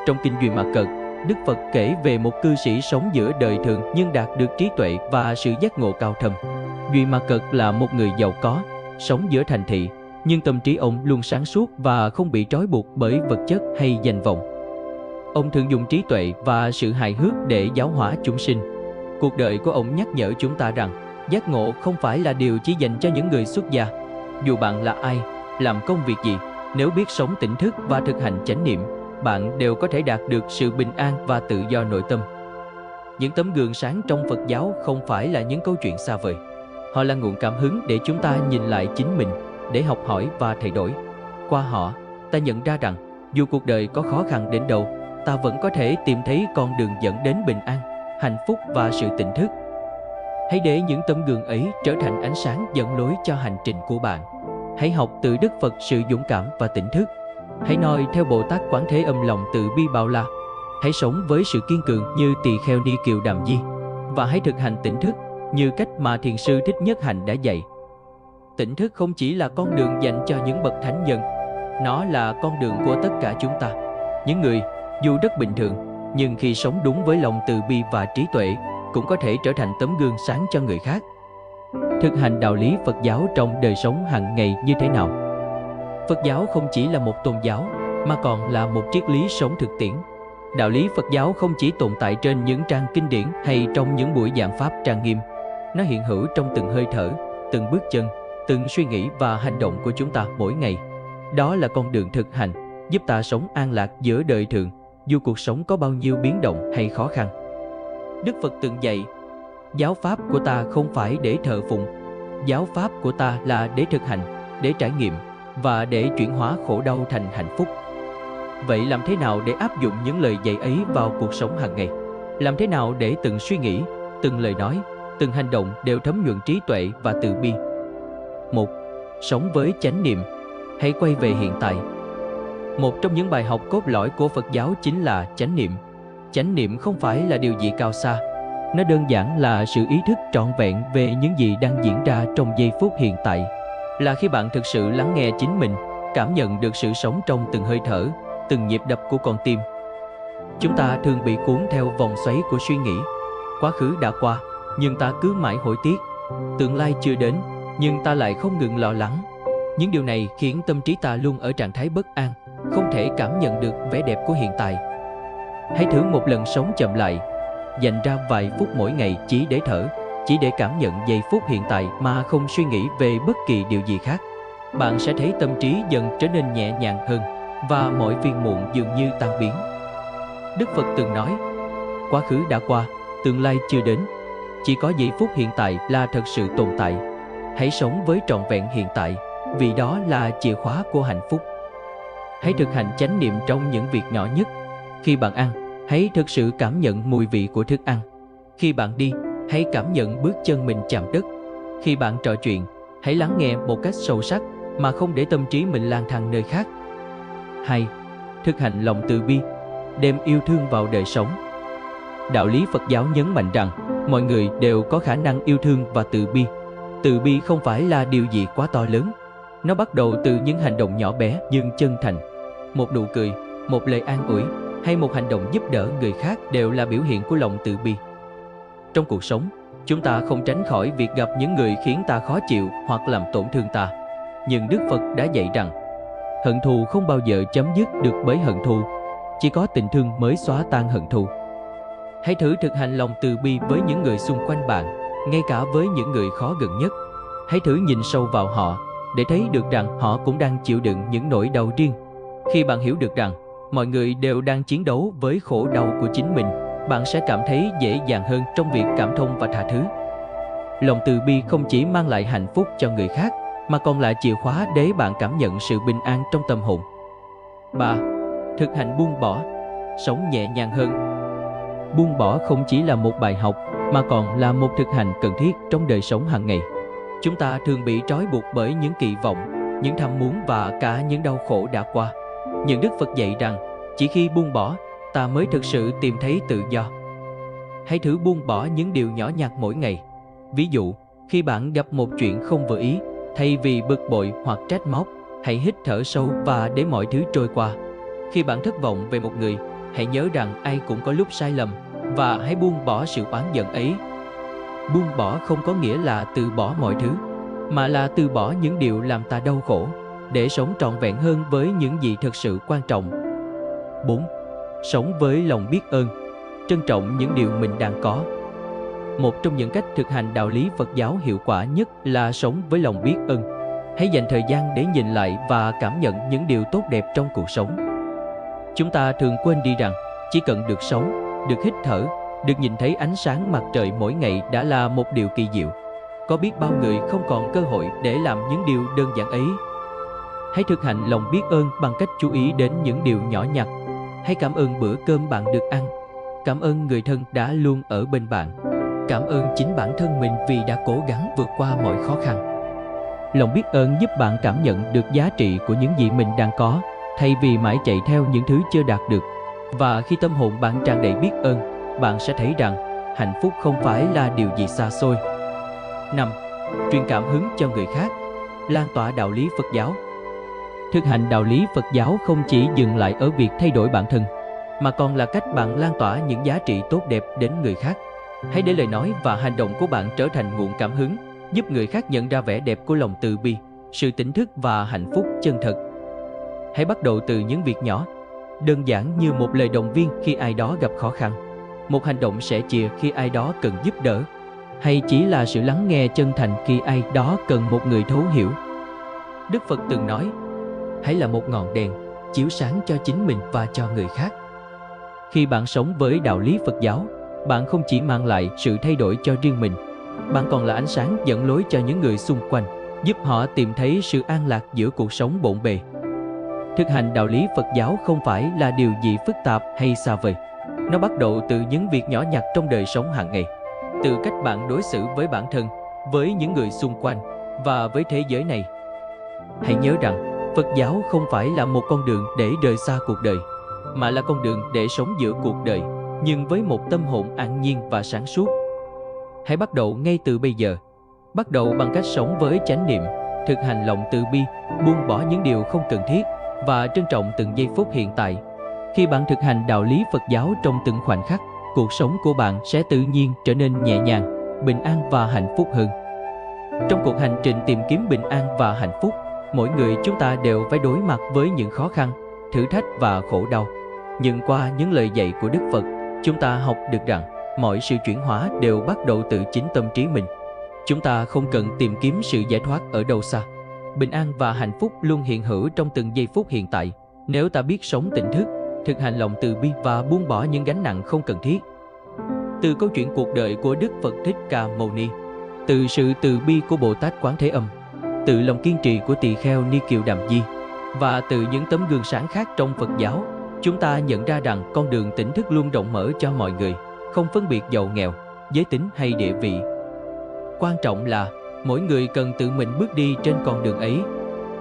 Trong kinh Duy Ma Cật, Đức Phật kể về một cư sĩ sống giữa đời thường nhưng đạt được trí tuệ và sự giác ngộ cao thâm. Duy Ma Cật là một người giàu có, sống giữa thành thị, nhưng tâm trí ông luôn sáng suốt và không bị trói buộc bởi vật chất hay danh vọng. Ông thường dùng trí tuệ và sự hài hước để giáo hóa chúng sinh. Cuộc đời của ông nhắc nhở chúng ta rằng, giác ngộ không phải là điều chỉ dành cho những người xuất gia. Dù bạn là ai, làm công việc gì, nếu biết sống tỉnh thức và thực hành chánh niệm, bạn đều có thể đạt được sự bình an và tự do nội tâm. Những tấm gương sáng trong Phật giáo không phải là những câu chuyện xa vời. Họ là nguồn cảm hứng để chúng ta nhìn lại chính mình, để học hỏi và thay đổi. Qua họ, ta nhận ra rằng, dù cuộc đời có khó khăn đến đâu, ta vẫn có thể tìm thấy con đường dẫn đến bình an, hạnh phúc và sự tỉnh thức. Hãy để những tấm gương ấy trở thành ánh sáng dẫn lối cho hành trình của bạn. Hãy học từ Đức Phật sự dũng cảm và tỉnh thức. Hãy noi theo Bồ Tát Quán Thế Âm lòng từ bi bao la. Hãy sống với sự kiên cường như tỳ kheo Ni Kiều Đàm Di. Và hãy thực hành tỉnh thức như cách mà thiền sư Thích Nhất Hạnh đã dạy. Tỉnh thức không chỉ là con đường dành cho những bậc thánh nhân, nó là con đường của tất cả chúng ta. Những người, dù rất bình thường, nhưng khi sống đúng với lòng từ bi và trí tuệ, cũng có thể trở thành tấm gương sáng cho người khác. Thực hành đạo lý Phật giáo trong đời sống hàng ngày như thế nào? Phật giáo không chỉ là một tôn giáo, mà còn là một triết lý sống thực tiễn. Đạo lý Phật giáo không chỉ tồn tại trên những trang kinh điển hay trong những buổi giảng pháp trang nghiêm. Nó hiện hữu trong từng hơi thở, từng bước chân, từng suy nghĩ và hành động của chúng ta mỗi ngày. Đó là con đường thực hành, giúp ta sống an lạc giữa đời thường, dù cuộc sống có bao nhiêu biến động hay khó khăn. Đức Phật từng dạy, giáo pháp của ta không phải để thờ phụng, giáo pháp của ta là để thực hành, để trải nghiệm và để chuyển hóa khổ đau thành hạnh phúc. Vậy làm thế nào để áp dụng những lời dạy ấy vào cuộc sống hàng ngày? Làm thế nào để từng suy nghĩ, từng lời nói, từng hành động đều thấm nhuần trí tuệ và từ bi? 1. Sống với chánh niệm. Hãy quay về hiện tại. Một trong những bài học cốt lõi của Phật giáo chính là chánh niệm. Chánh niệm không phải là điều gì cao xa. Nó đơn giản là sự ý thức trọn vẹn về những gì đang diễn ra trong giây phút hiện tại. Là khi bạn thực sự lắng nghe chính mình, cảm nhận được sự sống trong từng hơi thở, từng nhịp đập của con tim. Chúng ta thường bị cuốn theo vòng xoáy của suy nghĩ. Quá khứ đã qua, nhưng ta cứ mãi hối tiếc. Tương lai chưa đến, nhưng ta lại không ngừng lo lắng. Những điều này khiến tâm trí ta luôn ở trạng thái bất an, không thể cảm nhận được vẻ đẹp của hiện tại. Hãy thử một lần sống chậm lại, dành ra vài phút mỗi ngày chỉ để thở, chỉ để cảm nhận giây phút hiện tại mà không suy nghĩ về bất kỳ điều gì khác. Bạn sẽ thấy tâm trí dần trở nên nhẹ nhàng hơn và mọi phiền muộn dường như tan biến. Đức Phật từng nói, quá khứ đã qua, tương lai chưa đến. Chỉ có giây phút hiện tại là thật sự tồn tại. Hãy sống với trọn vẹn hiện tại, vì đó là chìa khóa của hạnh phúc. Hãy thực hành chánh niệm trong những việc nhỏ nhất. Khi bạn ăn, Hãy thực sự cảm nhận mùi vị của thức ăn. Khi bạn đi, hãy cảm nhận bước chân mình chạm đất. Khi bạn trò chuyện, hãy lắng nghe một cách sâu sắc mà không để tâm trí mình lang thang nơi khác. 2. Thực hành lòng từ bi, đem yêu thương vào đời sống. Đạo lý Phật giáo nhấn mạnh rằng mọi người đều có khả năng yêu thương và từ bi. Từ bi không phải là điều gì quá to lớn. Nó bắt đầu từ những hành động nhỏ bé nhưng chân thành. Một nụ cười, một lời an ủi hay một hành động giúp đỡ người khác đều là biểu hiện của lòng từ bi. Trong cuộc sống, chúng ta không tránh khỏi việc gặp những người khiến ta khó chịu hoặc làm tổn thương ta. Nhưng Đức Phật đã dạy rằng hận thù không bao giờ chấm dứt được bởi hận thù, chỉ có tình thương mới xóa tan hận thù. Hãy thử thực hành lòng từ bi với những người xung quanh bạn, ngay cả với những người khó gần nhất. Hãy thử nhìn sâu vào họ để thấy được rằng họ cũng đang chịu đựng những nỗi đau riêng. Khi bạn hiểu được rằng mọi người đều đang chiến đấu với khổ đau của chính mình, bạn sẽ cảm thấy dễ dàng hơn trong việc cảm thông và tha thứ. Lòng từ bi không chỉ mang lại hạnh phúc cho người khác, mà còn là chìa khóa để bạn cảm nhận sự bình an trong tâm hồn. 3. Thực hành buông bỏ, sống nhẹ nhàng hơn. Buông bỏ không chỉ là một bài học, mà còn là một thực hành cần thiết trong đời sống hàng ngày. Chúng ta thường bị trói buộc bởi những kỳ vọng, những tham muốn và cả những đau khổ đã qua. Nhưng Đức Phật dạy rằng, chỉ khi buông bỏ, ta mới thực sự tìm thấy tự do. Hãy thử buông bỏ những điều nhỏ nhặt mỗi ngày. Ví dụ, khi bạn gặp một chuyện không vừa ý, thay vì bực bội hoặc trách móc, hãy hít thở sâu và để mọi thứ trôi qua. Khi bạn thất vọng về một người, hãy nhớ rằng ai cũng có lúc sai lầm, và hãy buông bỏ sự oán giận ấy. Buông bỏ không có nghĩa là từ bỏ mọi thứ, mà là từ bỏ những điều làm ta đau khổ, để sống trọn vẹn hơn với những gì thực sự quan trọng. 4. Sống với lòng biết ơn, trân trọng những điều mình đang có. Một trong những cách thực hành đạo lý Phật giáo hiệu quả nhất là sống với lòng biết ơn. Hãy dành thời gian để nhìn lại và cảm nhận những điều tốt đẹp trong cuộc sống. Chúng ta thường quên đi rằng, chỉ cần được sống, được hít thở, được nhìn thấy ánh sáng mặt trời mỗi ngày đã là một điều kỳ diệu. Có biết bao người không còn cơ hội để làm những điều đơn giản ấy. Hãy thực hành lòng biết ơn bằng cách chú ý đến những điều nhỏ nhặt. Hãy cảm ơn bữa cơm bạn được ăn. Cảm ơn người thân đã luôn ở bên bạn. Cảm ơn chính bản thân mình vì đã cố gắng vượt qua mọi khó khăn. Lòng biết ơn giúp bạn cảm nhận được giá trị của những gì mình đang có, thay vì mãi chạy theo những thứ chưa đạt được. Và khi tâm hồn bạn tràn đầy biết ơn, bạn sẽ thấy rằng hạnh phúc không phải là điều gì xa xôi. 5. Truyền cảm hứng cho người khác, lan tỏa đạo lý Phật giáo. Thực hành đạo lý Phật giáo không chỉ dừng lại ở việc thay đổi bản thân, mà còn là cách bạn lan tỏa những giá trị tốt đẹp đến người khác. Hãy để lời nói và hành động của bạn trở thành nguồn cảm hứng, giúp người khác nhận ra vẻ đẹp của lòng từ bi, sự tỉnh thức và hạnh phúc chân thật. Hãy bắt đầu từ những việc nhỏ, đơn giản như một lời động viên khi ai đó gặp khó khăn, một hành động sẻ chia khi ai đó cần giúp đỡ, hay chỉ là sự lắng nghe chân thành khi ai đó cần một người thấu hiểu. Đức Phật từng nói, hãy là một ngọn đèn, chiếu sáng cho chính mình và cho người khác. Khi bạn sống với đạo lý Phật giáo, bạn không chỉ mang lại sự thay đổi cho riêng mình, bạn còn là ánh sáng dẫn lối cho những người xung quanh, giúp họ tìm thấy sự an lạc giữa cuộc sống bộn bề. Thực hành đạo lý Phật giáo không phải là điều gì phức tạp hay xa vời. Nó bắt đầu từ những việc nhỏ nhặt trong đời sống hàng ngày, từ cách bạn đối xử với bản thân, với những người xung quanh và với thế giới này. Hãy nhớ rằng, Phật giáo không phải là một con đường để rời xa cuộc đời, mà là con đường để sống giữa cuộc đời, nhưng với một tâm hồn an nhiên và sáng suốt. Hãy bắt đầu ngay từ bây giờ. Bắt đầu bằng cách sống với chánh niệm, thực hành lòng từ bi, buông bỏ những điều không cần thiết và trân trọng từng giây phút hiện tại. Khi bạn thực hành đạo lý Phật giáo trong từng khoảnh khắc, cuộc sống của bạn sẽ tự nhiên trở nên nhẹ nhàng, bình an và hạnh phúc hơn. Trong cuộc hành trình tìm kiếm bình an và hạnh phúc, mỗi người chúng ta đều phải đối mặt với những khó khăn, thử thách và khổ đau. Nhưng qua những lời dạy của Đức Phật, chúng ta học được rằng mọi sự chuyển hóa đều bắt đầu từ chính tâm trí mình. Chúng ta không cần tìm kiếm sự giải thoát ở đâu xa. Bình an và hạnh phúc luôn hiện hữu trong từng giây phút hiện tại, nếu ta biết sống tỉnh thức, thực hành lòng từ bi và buông bỏ những gánh nặng không cần thiết. Từ câu chuyện cuộc đời của Đức Phật Thích Ca Mâu Ni, từ sự từ bi của Bồ Tát Quán Thế Âm, từ lòng kiên trì của tỳ kheo Ni Kiều Đàm Di, và từ những tấm gương sáng khác trong Phật giáo, Chúng ta nhận ra rằng con đường tỉnh thức luôn rộng mở cho mọi người, không phân biệt giàu nghèo, giới tính hay địa vị. Quan trọng là mỗi người cần tự mình bước đi trên con đường ấy,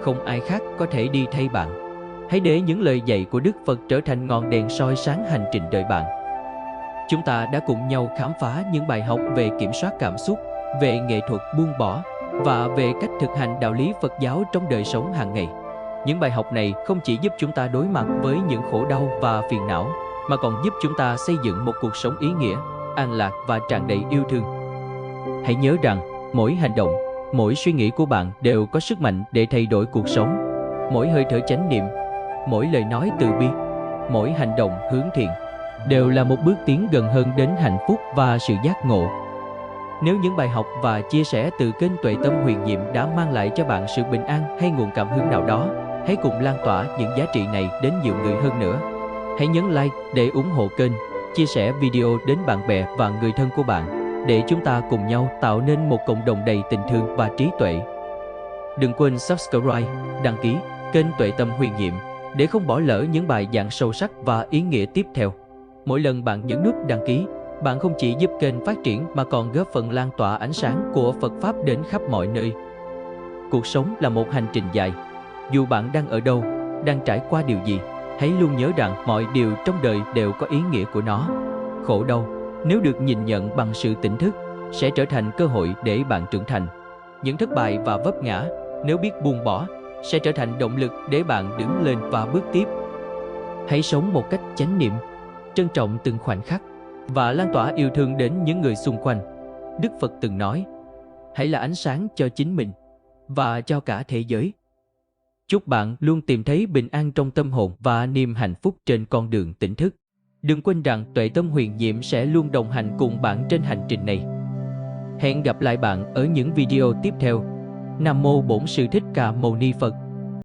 không ai khác có thể đi thay bạn. Hãy để những lời dạy của Đức Phật trở thành ngọn đèn soi sáng hành trình đời bạn. Chúng ta đã cùng nhau khám phá những bài học về kiểm soát cảm xúc, về nghệ thuật buông bỏ và về cách thực hành đạo lý Phật giáo trong đời sống hàng ngày. Những bài học này không chỉ giúp chúng ta đối mặt với những khổ đau và phiền não, mà còn giúp chúng ta xây dựng một cuộc sống ý nghĩa, an lạc và tràn đầy yêu thương. Hãy nhớ rằng, mỗi hành động, mỗi suy nghĩ của bạn đều có sức mạnh để thay đổi cuộc sống. Mỗi hơi thở chánh niệm, mỗi lời nói từ bi, mỗi hành động hướng thiện đều là một bước tiến gần hơn đến hạnh phúc và sự giác ngộ. Nếu những bài học và chia sẻ từ kênh Tuệ Tâm Huyền Nhiệm đã mang lại cho bạn sự bình an hay nguồn cảm hứng nào đó, hãy cùng lan tỏa những giá trị này đến nhiều người hơn nữa. Hãy nhấn like để ủng hộ kênh, chia sẻ video đến bạn bè và người thân của bạn, để chúng ta cùng nhau tạo nên một cộng đồng đầy tình thương và trí tuệ. Đừng quên subscribe, đăng ký kênh Tuệ Tâm Huyền Nhiệm để không bỏ lỡ những bài giảng sâu sắc và ý nghĩa tiếp theo. Mỗi lần bạn nhấn nút đăng ký, bạn không chỉ giúp kênh phát triển mà còn góp phần lan tỏa ánh sáng của Phật Pháp đến khắp mọi nơi. Cuộc sống là một hành trình dài. Dù bạn đang ở đâu, đang trải qua điều gì, hãy luôn nhớ rằng mọi điều trong đời đều có ý nghĩa của nó. Khổ đau, nếu được nhìn nhận bằng sự tỉnh thức, sẽ trở thành cơ hội để bạn trưởng thành. Những thất bại và vấp ngã, nếu biết buông bỏ, sẽ trở thành động lực để bạn đứng lên và bước tiếp. Hãy sống một cách chánh niệm, trân trọng từng khoảnh khắc và lan tỏa yêu thương đến những người xung quanh. Đức Phật từng nói, hãy là ánh sáng cho chính mình và cho cả thế giới. Chúc bạn luôn tìm thấy bình an trong tâm hồn và niềm hạnh phúc trên con đường tỉnh thức. Đừng quên rằng Tuệ Tâm Huyền Nhiệm sẽ luôn đồng hành cùng bạn trên hành trình này. Hẹn gặp lại bạn ở những video tiếp theo. Nam Mô Bổn Sư Thích Ca Mâu Ni Phật.